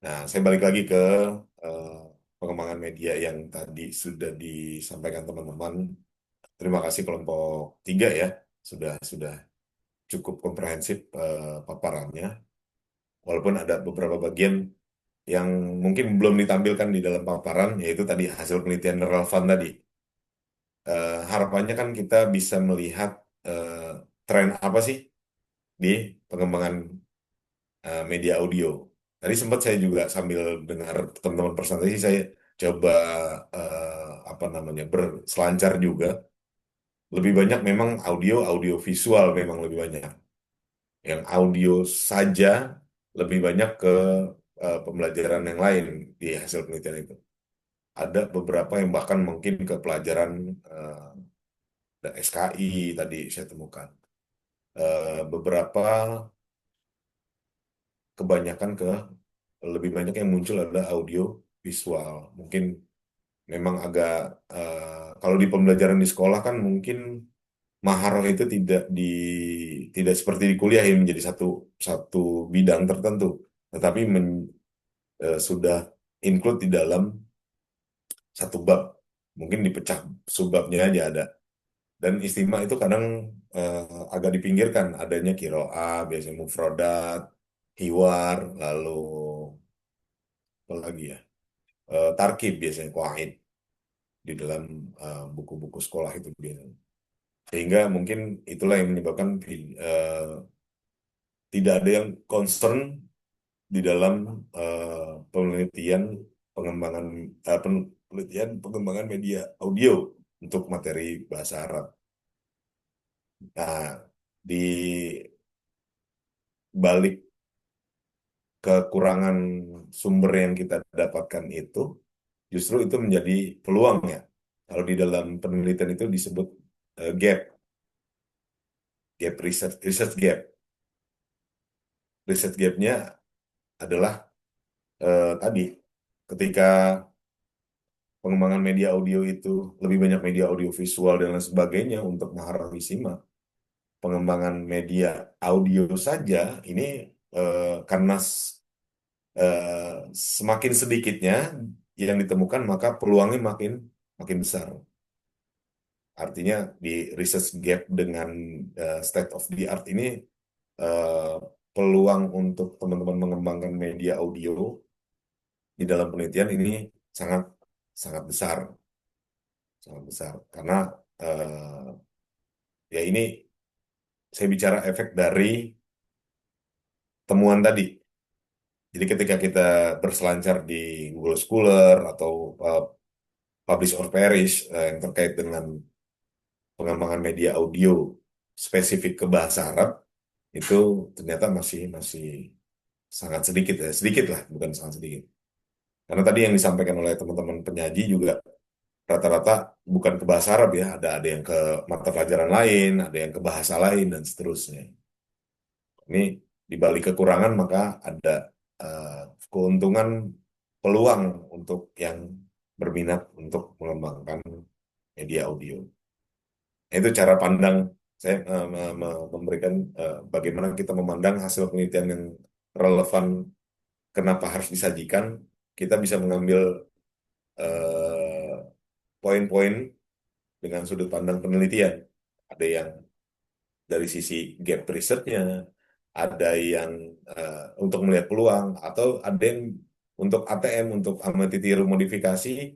Nah, saya balik lagi ke eh, pengembangan media yang tadi sudah disampaikan teman-teman. Terima kasih kelompok 3 ya, sudah cukup komprehensif paparannya. Walaupun ada beberapa bagian yang mungkin belum ditampilkan di dalam paparan, yaitu tadi hasil penelitian relevan tadi. Harapannya kan kita bisa melihat eh, tren apa sih di pengembangan media audio. Tadi sempat saya juga sambil dengar teman-teman presentasi, saya coba apa namanya berselancar juga. Lebih banyak memang audio visual memang lebih banyak. Yang audio saja lebih banyak ke pembelajaran yang lain di hasil penelitian itu. Ada beberapa yang bahkan mungkin ke pelajaran SKI tadi saya temukan. Beberapa kebanyakan lebih banyak yang muncul adalah audio visual. Mungkin memang agak kalau di pembelajaran di sekolah kan mungkin maharoh itu tidak seperti di kuliah yang menjadi satu satu bidang tertentu, tetapi sudah include di dalam satu bab. Mungkin dipecah subbabnya aja ada. Dan istimewa itu kadang agak dipinggirkan, adanya kiroah, biasanya mufrodat, hiwar, lalu apa lagi ya? tarkib biasanya, qawaid di dalam buku-buku sekolah itu biasanya. Sehingga mungkin itulah yang menyebabkan tidak ada yang concern di dalam penelitian pengembangan penelitian pengembangan media audio untuk materi bahasa Arab. Nah, di balik kekurangan sumber yang kita dapatkan itu, justru itu menjadi peluang ya. Kalau di dalam penelitian itu disebut gap research gap. Research gapnya adalah tadi ketika pengembangan media audio itu lebih banyak media audio visual dan lain sebagainya untuk menghadapi simak. Pengembangan media audio saja ini karena semakin sedikitnya yang ditemukan maka peluangnya makin makin besar. Artinya di research gap dengan state of the art ini eh, peluang untuk teman-teman mengembangkan media audio di dalam penelitian ini sangat sangat besar, sangat besar. Karena eh, ya ini saya bicara efek dari temuan tadi. Jadi ketika kita berselancar di Google Scholar atau Publish or Perish yang terkait dengan pengembangan media audio spesifik ke bahasa Arab itu ternyata masih masih sangat sedikit ya, sedikit lah, bukan sangat sedikit. Karena tadi yang disampaikan oleh teman-teman penyaji juga rata-rata bukan ke bahasa Arab ya, ada yang ke mata pelajaran lain, ada yang ke bahasa lain dan seterusnya. Ini di balik kekurangan maka ada keuntungan peluang untuk yang berminat untuk mengembangkan media audio. Itu cara pandang saya memberikan bagaimana kita memandang hasil penelitian yang relevan, kenapa harus disajikan, kita bisa mengambil eh, poin-poin dengan sudut pandang penelitian. Ada yang dari sisi gap research-nya, ada yang untuk melihat peluang, atau ada yang untuk ATM, untuk amati tiru modifikasi,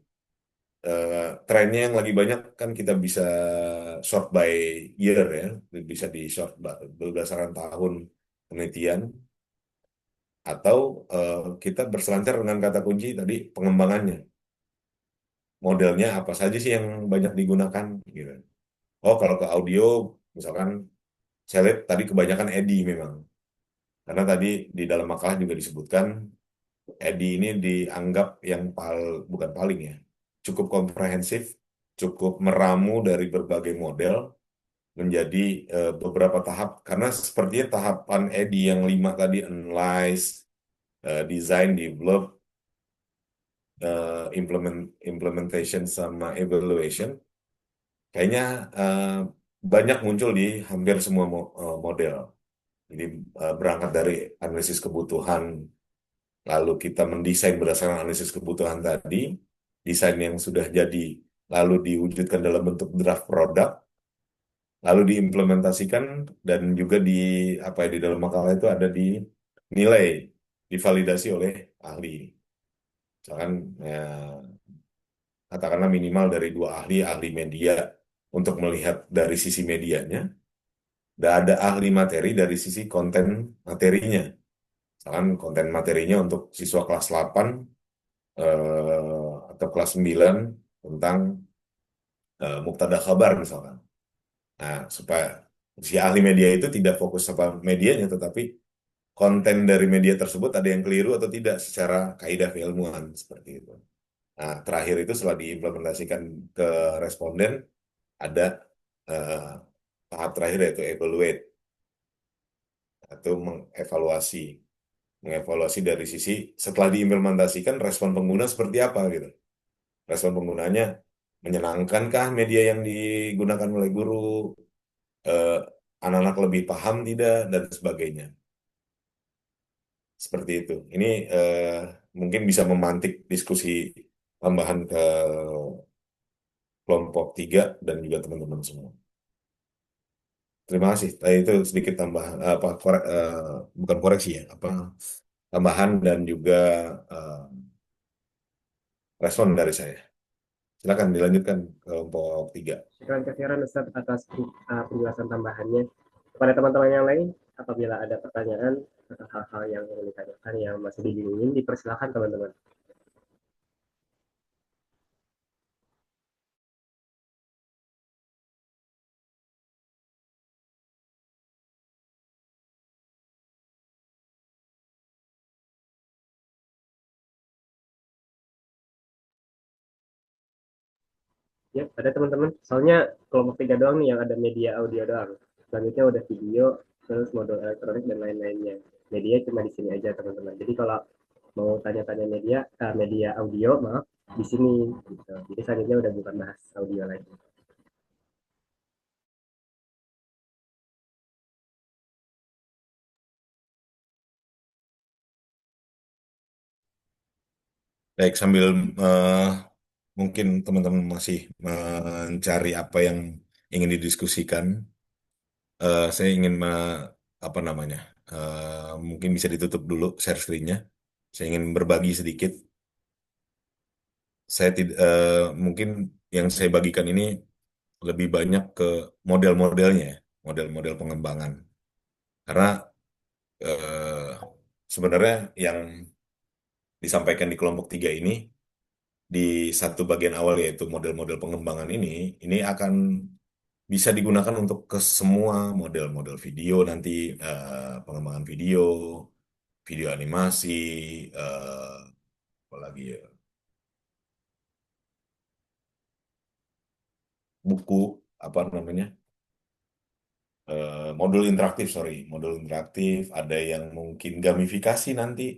trennya yang lagi banyak kan kita bisa short by year ya, bisa di short berdasarkan tahun penelitian, atau kita berselancar dengan kata kunci tadi pengembangannya. Modelnya apa saja sih yang banyak digunakan gitu. Oh, kalau ke audio misalkan saya lihat tadi kebanyakan EDI memang. Karena tadi di dalam makalah juga disebutkan EDI ini dianggap yang bukan paling ya, cukup komprehensif, cukup meramu dari berbagai model menjadi beberapa tahap. Karena sepertinya tahapan EDI yang 5 tadi, analyze, design, develop, implementation sama evaluation, kayaknya banyak muncul di hampir semua model. Jadi berangkat dari analisis kebutuhan, lalu kita mendesain berdasarkan analisis kebutuhan tadi, desain yang sudah jadi, lalu diwujudkan dalam bentuk draft produk, lalu diimplementasikan, dan juga apa ya, di dalam makalah itu ada dinilai, divalidasi oleh ahli. Misalkan katakanlah minimal dari 2 ahli, ahli media untuk melihat dari sisi medianya, dan ada ahli materi dari sisi konten materinya. Misalkan konten materinya untuk siswa kelas 8 atau kelas 9 tentang mubtada khabar misalkan. Nah, supaya si ahli media itu tidak fokus sama medianya, tetapi konten dari media tersebut ada yang keliru atau tidak secara kaidah keilmuan seperti itu. Nah, terakhir itu setelah diimplementasikan ke responden, ada eh, tahap terakhir yaitu evaluate atau mengevaluasi. Mengevaluasi dari sisi setelah diimplementasikan respon pengguna seperti apa gitu. Respon penggunanya menyenangkankah media yang digunakan oleh guru, eh, anak-anak lebih paham tidak, dan sebagainya. Seperti itu. Ini mungkin bisa memantik diskusi tambahan ke kelompok 3 dan juga teman-teman semua. Terima kasih. Itu sedikit tambahan apa bukan koreksi ya, apa tambahan dan juga respon dari saya. Silakan dilanjutkan kelompok 3. Sekian kesiaran Ustaz atas penjelasan tambahannya. Kepada teman-teman yang lain, apabila ada pertanyaan atau hal-hal yang ingin ditanyakan yang masih dibingungin, dipersilakan teman-teman. Ya, ada teman-teman. Soalnya kelompok 3 doang nih yang ada media audio doang. Selanjutnya udah video, terus modul elektronik dan lain-lainnya. Media cuma di sini aja teman-teman. Jadi kalau mau tanya-tanya media audio, maaf, di sini. Gitu. Jadi selanjutnya udah bukan bahas audio lagi. Baik, sambil mungkin teman-teman masih mencari apa yang ingin didiskusikan, saya ingin apa namanya, mungkin bisa ditutup dulu share screen-nya. Saya ingin berbagi sedikit. Saya tidak, mungkin yang saya bagikan ini lebih banyak ke model-modelnya, ya, model-model pengembangan. Karena eh, sebenarnya yang disampaikan di kelompok 3 ini di satu bagian awal yaitu model-model pengembangan ini akan bisa digunakan untuk ke semua model-model video nanti, pengembangan video, video animasi, apalagi ya, buku apa namanya, modul interaktif, modul interaktif, ada yang mungkin gamifikasi nanti,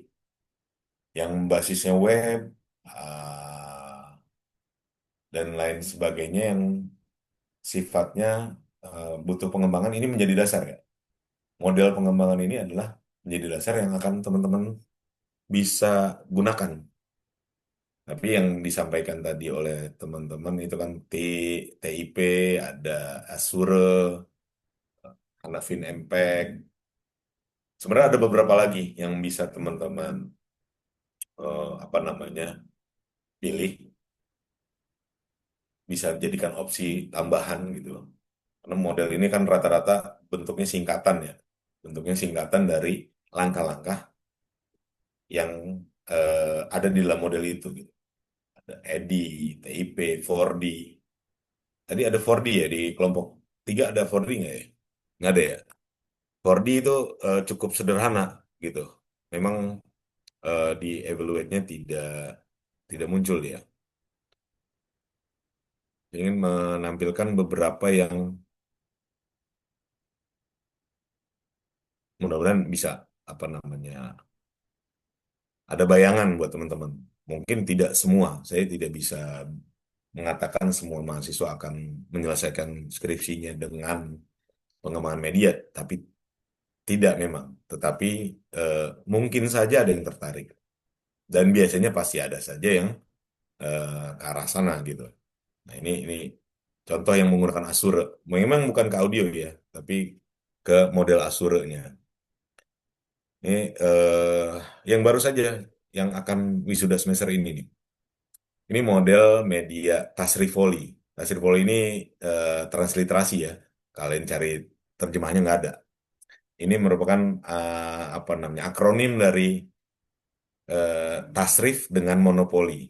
yang basisnya web, dan lain sebagainya yang sifatnya butuh pengembangan. Ini menjadi dasar ya. Model pengembangan ini adalah menjadi dasar yang akan teman-teman bisa gunakan. Tapi yang disampaikan tadi oleh teman-teman itu kan TIP, ada Azure, ada FinMPact. Sebenarnya ada beberapa lagi yang bisa teman-teman apa namanya pilih, bisa jadikan opsi tambahan gitu loh. Karena model ini kan rata-rata bentuknya singkatan ya, bentuknya singkatan dari langkah-langkah yang ada di dalam model itu gitu. Ada EDI, TIP, 4D. Tadi ada 4D ya di kelompok 3, ada 4D nggak ya? Nggak ada ya. 4D itu cukup sederhana gitu. Memang di evaluate-nya tidak muncul ya. Ingin menampilkan beberapa yang mudah-mudahan bisa apa namanya, ada bayangan buat teman-teman. Mungkin tidak semua, saya tidak bisa mengatakan semua mahasiswa akan menyelesaikan skripsinya dengan pengembangan media, tapi tidak memang. Tetapi mungkin saja ada yang tertarik. Dan biasanya pasti ada saja yang ke arah sana gitu. Nah ini contoh yang menggunakan Azure. Memang bukan ke audio ya, tapi ke model Azure-nya. Ini yang baru saja yang akan wisuda semester ini nih. Ini model media Tasrifoli. Tasrifoli ini transliterasi ya. Kalian cari terjemahnya nggak ada. Ini merupakan apa namanya, akronim dari tasrif dengan monopoli.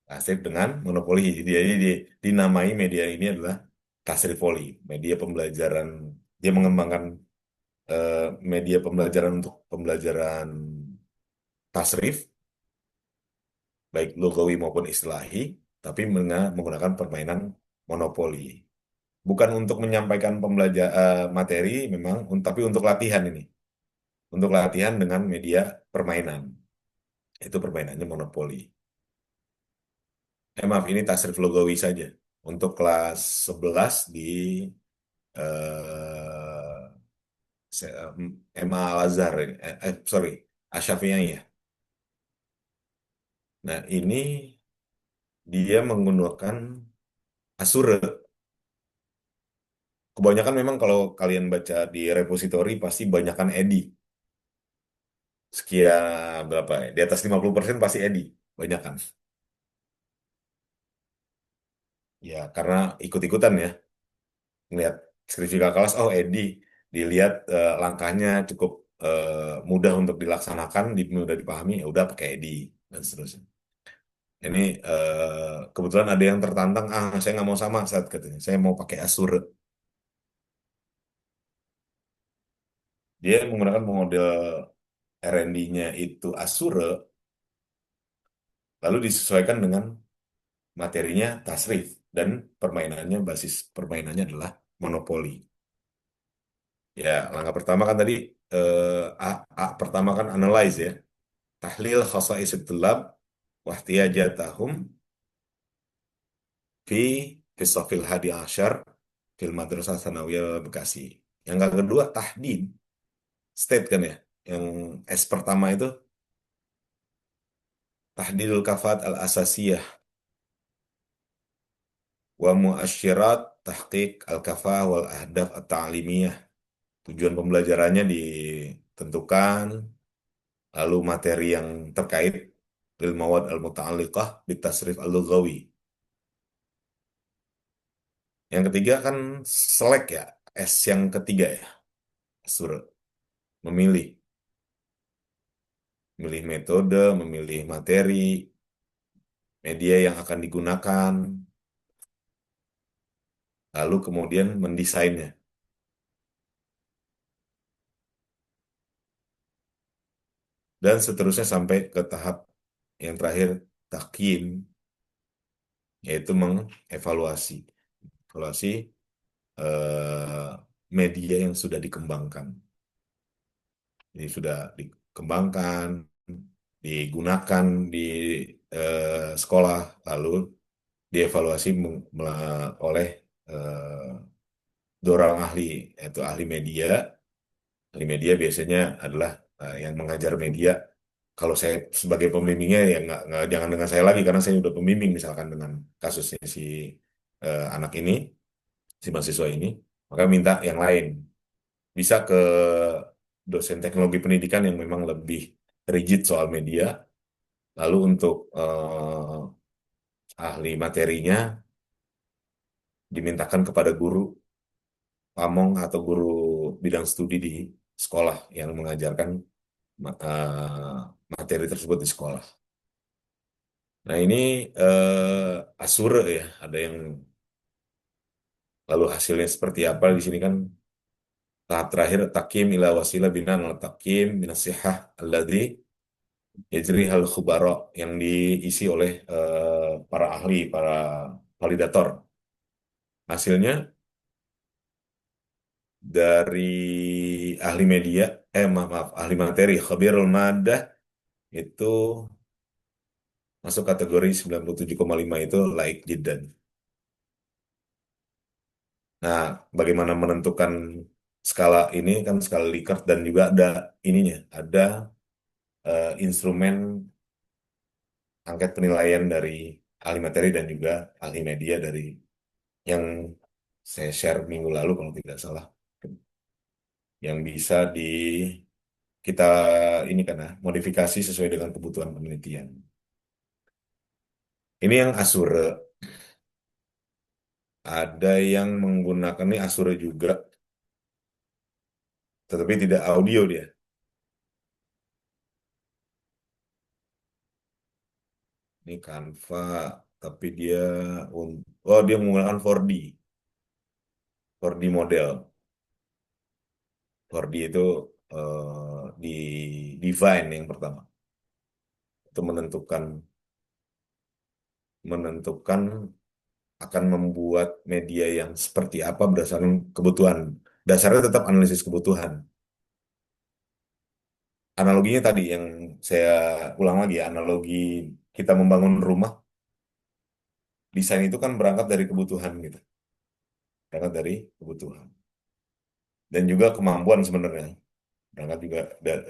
Tasrif dengan monopoli. Jadi dinamai media ini adalah Tasrifoli, media pembelajaran. Dia mengembangkan eh, media pembelajaran untuk pembelajaran tasrif, baik logawi maupun istilahi, tapi menggunakan permainan monopoli. Bukan untuk menyampaikan materi memang, tapi untuk latihan ini. Untuk latihan dengan media permainan. Itu permainannya monopoli. Maaf, ini tasrif logawi saja. Untuk kelas 11 di eh, MA Al-Azhar, sorry, Asyafi'iyah ya. Nah, ini dia menggunakan Azure. Kebanyakan memang kalau kalian baca di repositori pasti banyakkan EDI. Sekian berapa ya? Di atas 50% pasti EDI. banyak kan. Ya, karena ikut-ikutan ya. Ngelihat skripsi kakak kelas, oh Edi, dilihat langkahnya cukup mudah untuk dilaksanakan, mudah dipahami, ya udah pakai Edi, dan seterusnya. Ini kebetulan ada yang tertantang, saya nggak mau sama saat katanya, saya mau pakai Azure. Dia menggunakan model R&D-nya itu Azure, lalu disesuaikan dengan materinya tasrif, dan permainannya, basis permainannya adalah monopoli. Ya, langkah pertama kan tadi, pertama kan analyze ya, tahlil khasais tulab wahtiyajatahum fi fisafil hadi asyar fil madrasah sanawiyah Bekasi. Yang kedua tahdid, state kan ya. Yang S pertama itu tahdidul kafat al asasiyah wa muasyirat tahqiq al kafah wal ahdaf at ta'limiyah. Tujuan pembelajarannya ditentukan, lalu materi yang terkait lil mawad al muta'alliqah bitasrif al lughawi. Yang ketiga kan select ya, S yang ketiga ya, suruh memilih, memilih metode, memilih materi, media yang akan digunakan, lalu kemudian mendesainnya. Dan seterusnya sampai ke tahap yang terakhir, takim, yaitu mengevaluasi. Evaluasi eh, media yang sudah dikembangkan. Ini sudah dikembangkan, digunakan di sekolah, lalu dievaluasi oleh eh, dorang ahli, yaitu ahli media. Ahli media biasanya adalah yang mengajar media. Kalau saya sebagai pembimbingnya ya jangan dengan saya lagi karena saya udah pembimbing misalkan dengan kasusnya si anak ini, si mahasiswa ini, maka minta yang lain. Bisa ke dosen teknologi pendidikan yang memang lebih rigid soal media. Lalu untuk ahli materinya dimintakan kepada guru pamong atau guru bidang studi di sekolah yang mengajarkan materi tersebut di sekolah. Nah ini Asure ya, ada yang lalu hasilnya seperti apa di sini kan tahap terakhir takim ila wasilah binan al takim binasihah alladzi yajri hal khubaro yang diisi oleh para ahli, para validator. Hasilnya dari ahli media, maaf, ahli materi, khabirul madah itu masuk kategori 97,5 itu laik jiddan. Nah, bagaimana menentukan skala ini kan skala Likert dan juga ada ininya, ada instrumen angket penilaian dari ahli materi dan juga ahli media dari yang saya share minggu lalu kalau tidak salah, yang bisa kita ini kan modifikasi sesuai dengan kebutuhan penelitian. Ini yang Azure. Ada yang menggunakan ini Azure juga, tetapi tidak audio dia. Ini Canva, tapi dia dia menggunakan 4D, 4D model. 4D itu di define yang pertama. Itu menentukan akan membuat media yang seperti apa berdasarkan kebutuhan. Dasarnya tetap analisis kebutuhan. Analoginya tadi yang saya ulang lagi ya, analogi kita membangun rumah, desain itu kan berangkat dari kebutuhan gitu. Berangkat dari kebutuhan. Dan juga kemampuan sebenarnya. Berangkat juga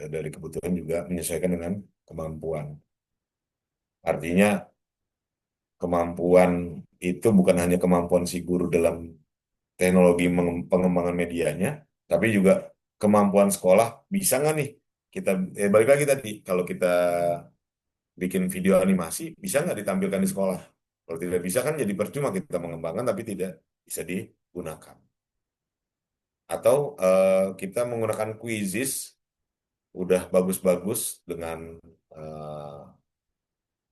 dari kebutuhan juga menyesuaikan dengan kemampuan. Artinya kemampuan itu bukan hanya kemampuan si guru dalam teknologi pengembangan medianya, tapi juga kemampuan sekolah bisa nggak nih kita balik lagi tadi kalau kita bikin video animasi, bisa nggak ditampilkan di sekolah? Kalau tidak bisa kan jadi percuma kita mengembangkan tapi tidak bisa digunakan. Atau kita menggunakan quizzes udah bagus-bagus dengan eh,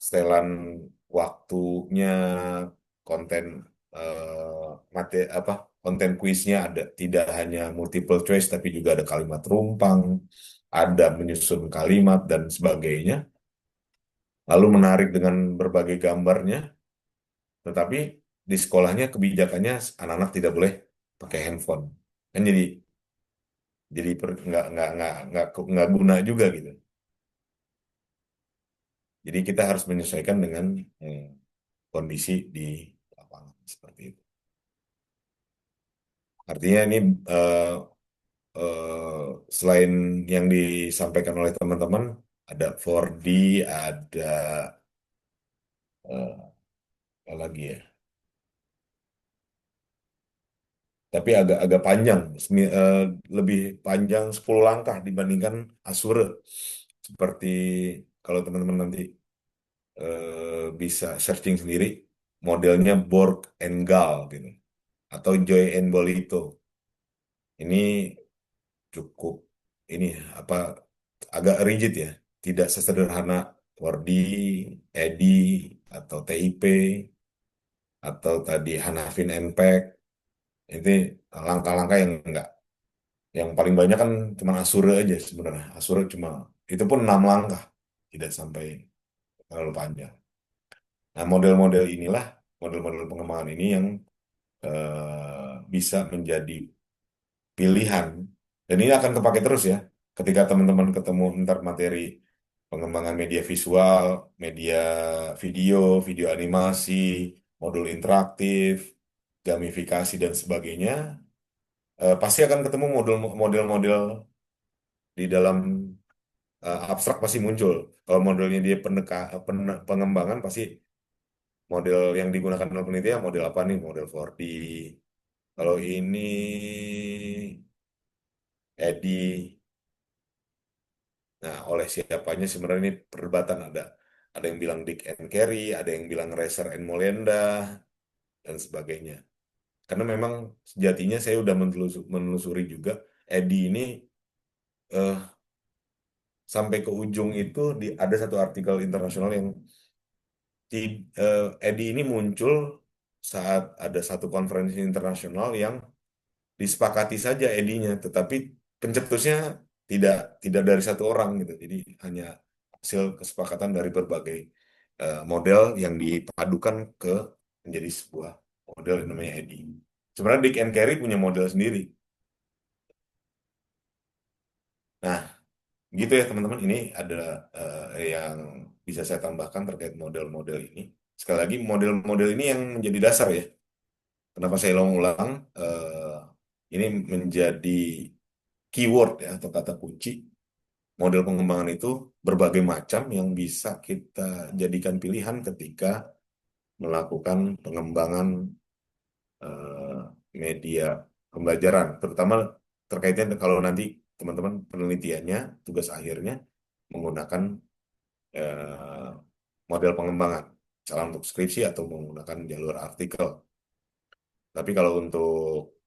setelan waktunya, konten materi apa konten kuisnya ada tidak hanya multiple choice tapi juga ada kalimat rumpang, ada menyusun kalimat dan sebagainya. Lalu menarik dengan berbagai gambarnya, tetapi di sekolahnya kebijakannya anak-anak tidak boleh pakai handphone. Kan jadi nggak guna juga gitu. Jadi kita harus menyesuaikan dengan kondisi di lapangan seperti itu. Artinya ini eh, selain yang disampaikan oleh teman-teman, ada 4D, ada eh, apa lagi ya. Tapi agak panjang, lebih panjang 10 langkah dibandingkan Azure. Seperti kalau teman-teman nanti bisa searching sendiri, modelnya Borg and Gal gitu, atau Joy and Bolito. Ini cukup ini apa agak rigid ya, tidak sesederhana Word, EDI atau TIP atau tadi Hanafin NPEG. Itu langkah-langkah yang enggak, yang paling banyak kan cuma Asura aja sebenarnya. Asura cuma itu pun 6 langkah, tidak sampai terlalu panjang. Nah, model-model inilah, model-model pengembangan ini yang bisa menjadi pilihan. Dan ini akan kepake terus ya. Ketika teman-teman ketemu ntar materi pengembangan media visual, media video, video animasi, modul interaktif, gamifikasi dan sebagainya, pasti akan ketemu model-model di dalam abstrak pasti muncul. Kalau modelnya dia pengembangan pasti model yang digunakan dalam penelitian model apa nih? Model 4D. Kalau ini Edi. Nah, oleh siapanya sebenarnya ini perdebatan ada yang bilang Dick and Carey, ada yang bilang Racer and Molenda dan sebagainya. Karena memang sejatinya saya udah menelusuri juga Edi ini eh, sampai ke ujung itu ada satu artikel internasional yang Edi ini muncul saat ada satu konferensi internasional yang disepakati saja Edinya, tetapi pencetusnya tidak tidak dari satu orang gitu. Jadi hanya hasil kesepakatan dari berbagai model yang dipadukan ke menjadi sebuah model yang namanya Edi. Sebenarnya Dick and Carey punya model sendiri. Nah, gitu ya teman-teman. Ini ada yang bisa saya tambahkan terkait model-model ini. Sekali lagi, model-model ini yang menjadi dasar ya. Kenapa saya ulang-ulang? Ini menjadi keyword ya atau kata kunci. Model pengembangan itu berbagai macam yang bisa kita jadikan pilihan ketika melakukan pengembangan eh, media pembelajaran, terutama terkaitnya kalau nanti teman-teman penelitiannya, tugas akhirnya menggunakan eh, model pengembangan, misalnya untuk skripsi atau menggunakan jalur artikel. Tapi kalau untuk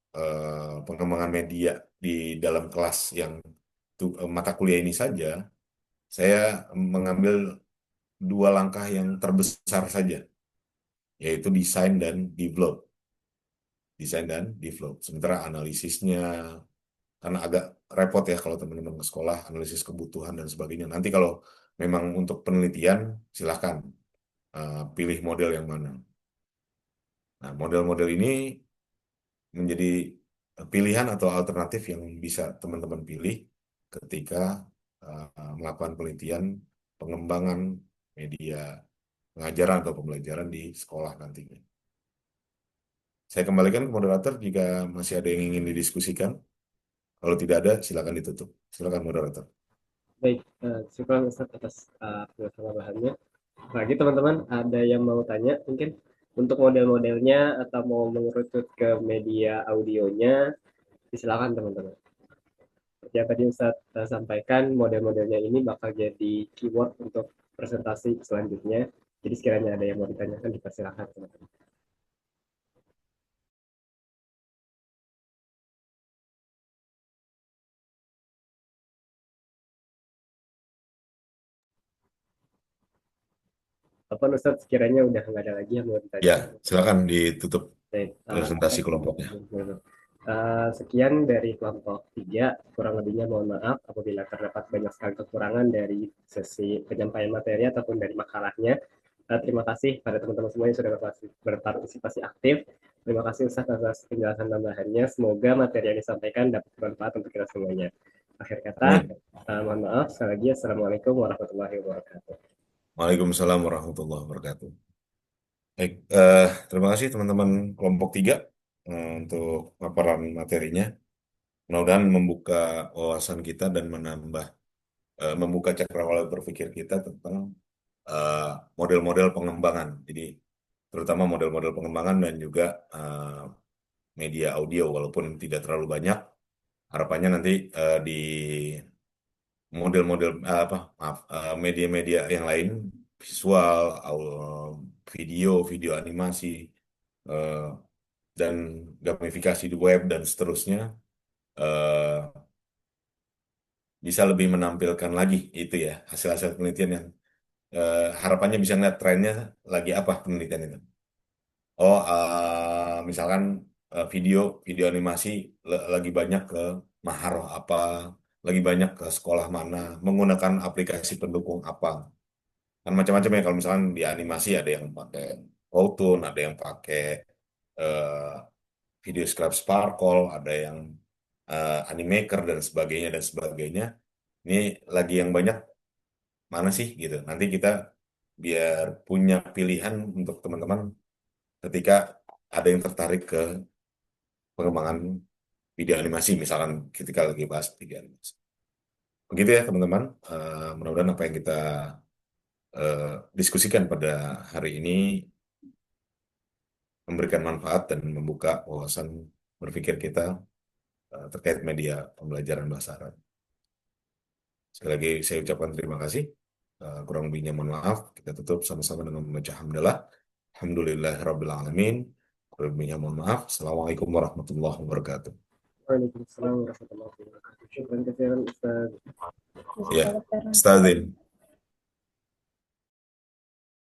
pengembangan media di dalam kelas yang mata kuliah ini saja, saya mengambil 2 langkah yang terbesar saja, yaitu desain dan develop. Desain dan develop. Sementara analisisnya, karena agak repot ya kalau teman-teman ke sekolah, analisis kebutuhan dan sebagainya. Nanti kalau memang untuk penelitian, silahkan pilih model yang mana. Nah, model-model ini menjadi pilihan atau alternatif yang bisa teman-teman pilih ketika melakukan penelitian pengembangan media pengajaran atau pembelajaran di sekolah nantinya. Saya kembalikan ke moderator jika masih ada yang ingin didiskusikan. Kalau tidak ada, silakan ditutup. Silakan moderator. Baik, syukur Ustaz atas penjelasan. Lagi teman-teman, ada yang mau tanya mungkin untuk model-modelnya atau mau mengerucut ke media audionya, silakan teman-teman. Seperti yang tadi Ustadz sampaikan, model-modelnya ini bakal jadi keyword untuk presentasi selanjutnya. Jadi sekiranya ada yang mau ditanyakan, dipersilakan teman-teman. Apa Ustadz sekiranya udah nggak ada lagi yang mau Ya, ditanyakan? silakan ditutup Baik, presentasi kelompoknya. sekian dari kelompok 3. Kurang lebihnya mohon maaf apabila terdapat banyak sekali kekurangan dari sesi penyampaian materi ataupun dari makalahnya. Terima kasih pada teman-teman semua yang sudah berpartisipasi aktif. Terima kasih Ustaz atas penjelasan tambahannya. Semoga materi yang disampaikan dapat bermanfaat untuk kita semuanya. Akhir kata, mohon maaf. Sekali lagi, Assalamualaikum warahmatullahi wabarakatuh. Waalaikumsalam warahmatullahi wabarakatuh. Baik, terima kasih teman-teman kelompok 3 untuk paparan materinya. Mudah-mudahan membuka wawasan kita dan membuka cakrawala berpikir kita tentang model-model pengembangan. Jadi terutama model-model pengembangan dan juga media audio, walaupun tidak terlalu banyak. Harapannya nanti di model-model media-media yang lain, visual, video animasi, eh, dan gamifikasi di web dan seterusnya, eh, bisa lebih menampilkan lagi itu ya hasil-hasil penelitian yang harapannya bisa ngeliat trennya lagi apa penelitian itu. Oh, misalkan video video animasi lagi banyak ke Maharoh apa, lagi banyak ke sekolah mana, menggunakan aplikasi pendukung apa. Kan macam-macam ya, kalau misalkan di animasi ada yang pakai Powtoon, ada yang pakai eh, Video Scrap Sparkle, ada yang Animaker dan sebagainya dan sebagainya. Ini lagi yang banyak mana sih gitu. Nanti kita biar punya pilihan untuk teman-teman ketika ada yang tertarik ke pengembangan video animasi, misalkan ketika lagi bahas video animasi. Begitu ya teman-teman. Mudah-mudahan apa yang kita diskusikan pada hari ini memberikan manfaat dan membuka wawasan berpikir kita terkait media pembelajaran bahasa Arab. Sekali lagi saya ucapkan terima kasih. Kurang lebihnya mohon maaf. Kita tutup sama-sama dengan membaca hamdalah. Alhamdulillahirabbil alamin. Kurang lebihnya mohon maaf. Assalamualaikum warahmatullahi wabarakatuh. Waalaikumsalam warahmatullahi wabarakatuh. Syukran katsiran Ustaz. Ya, Ustazin.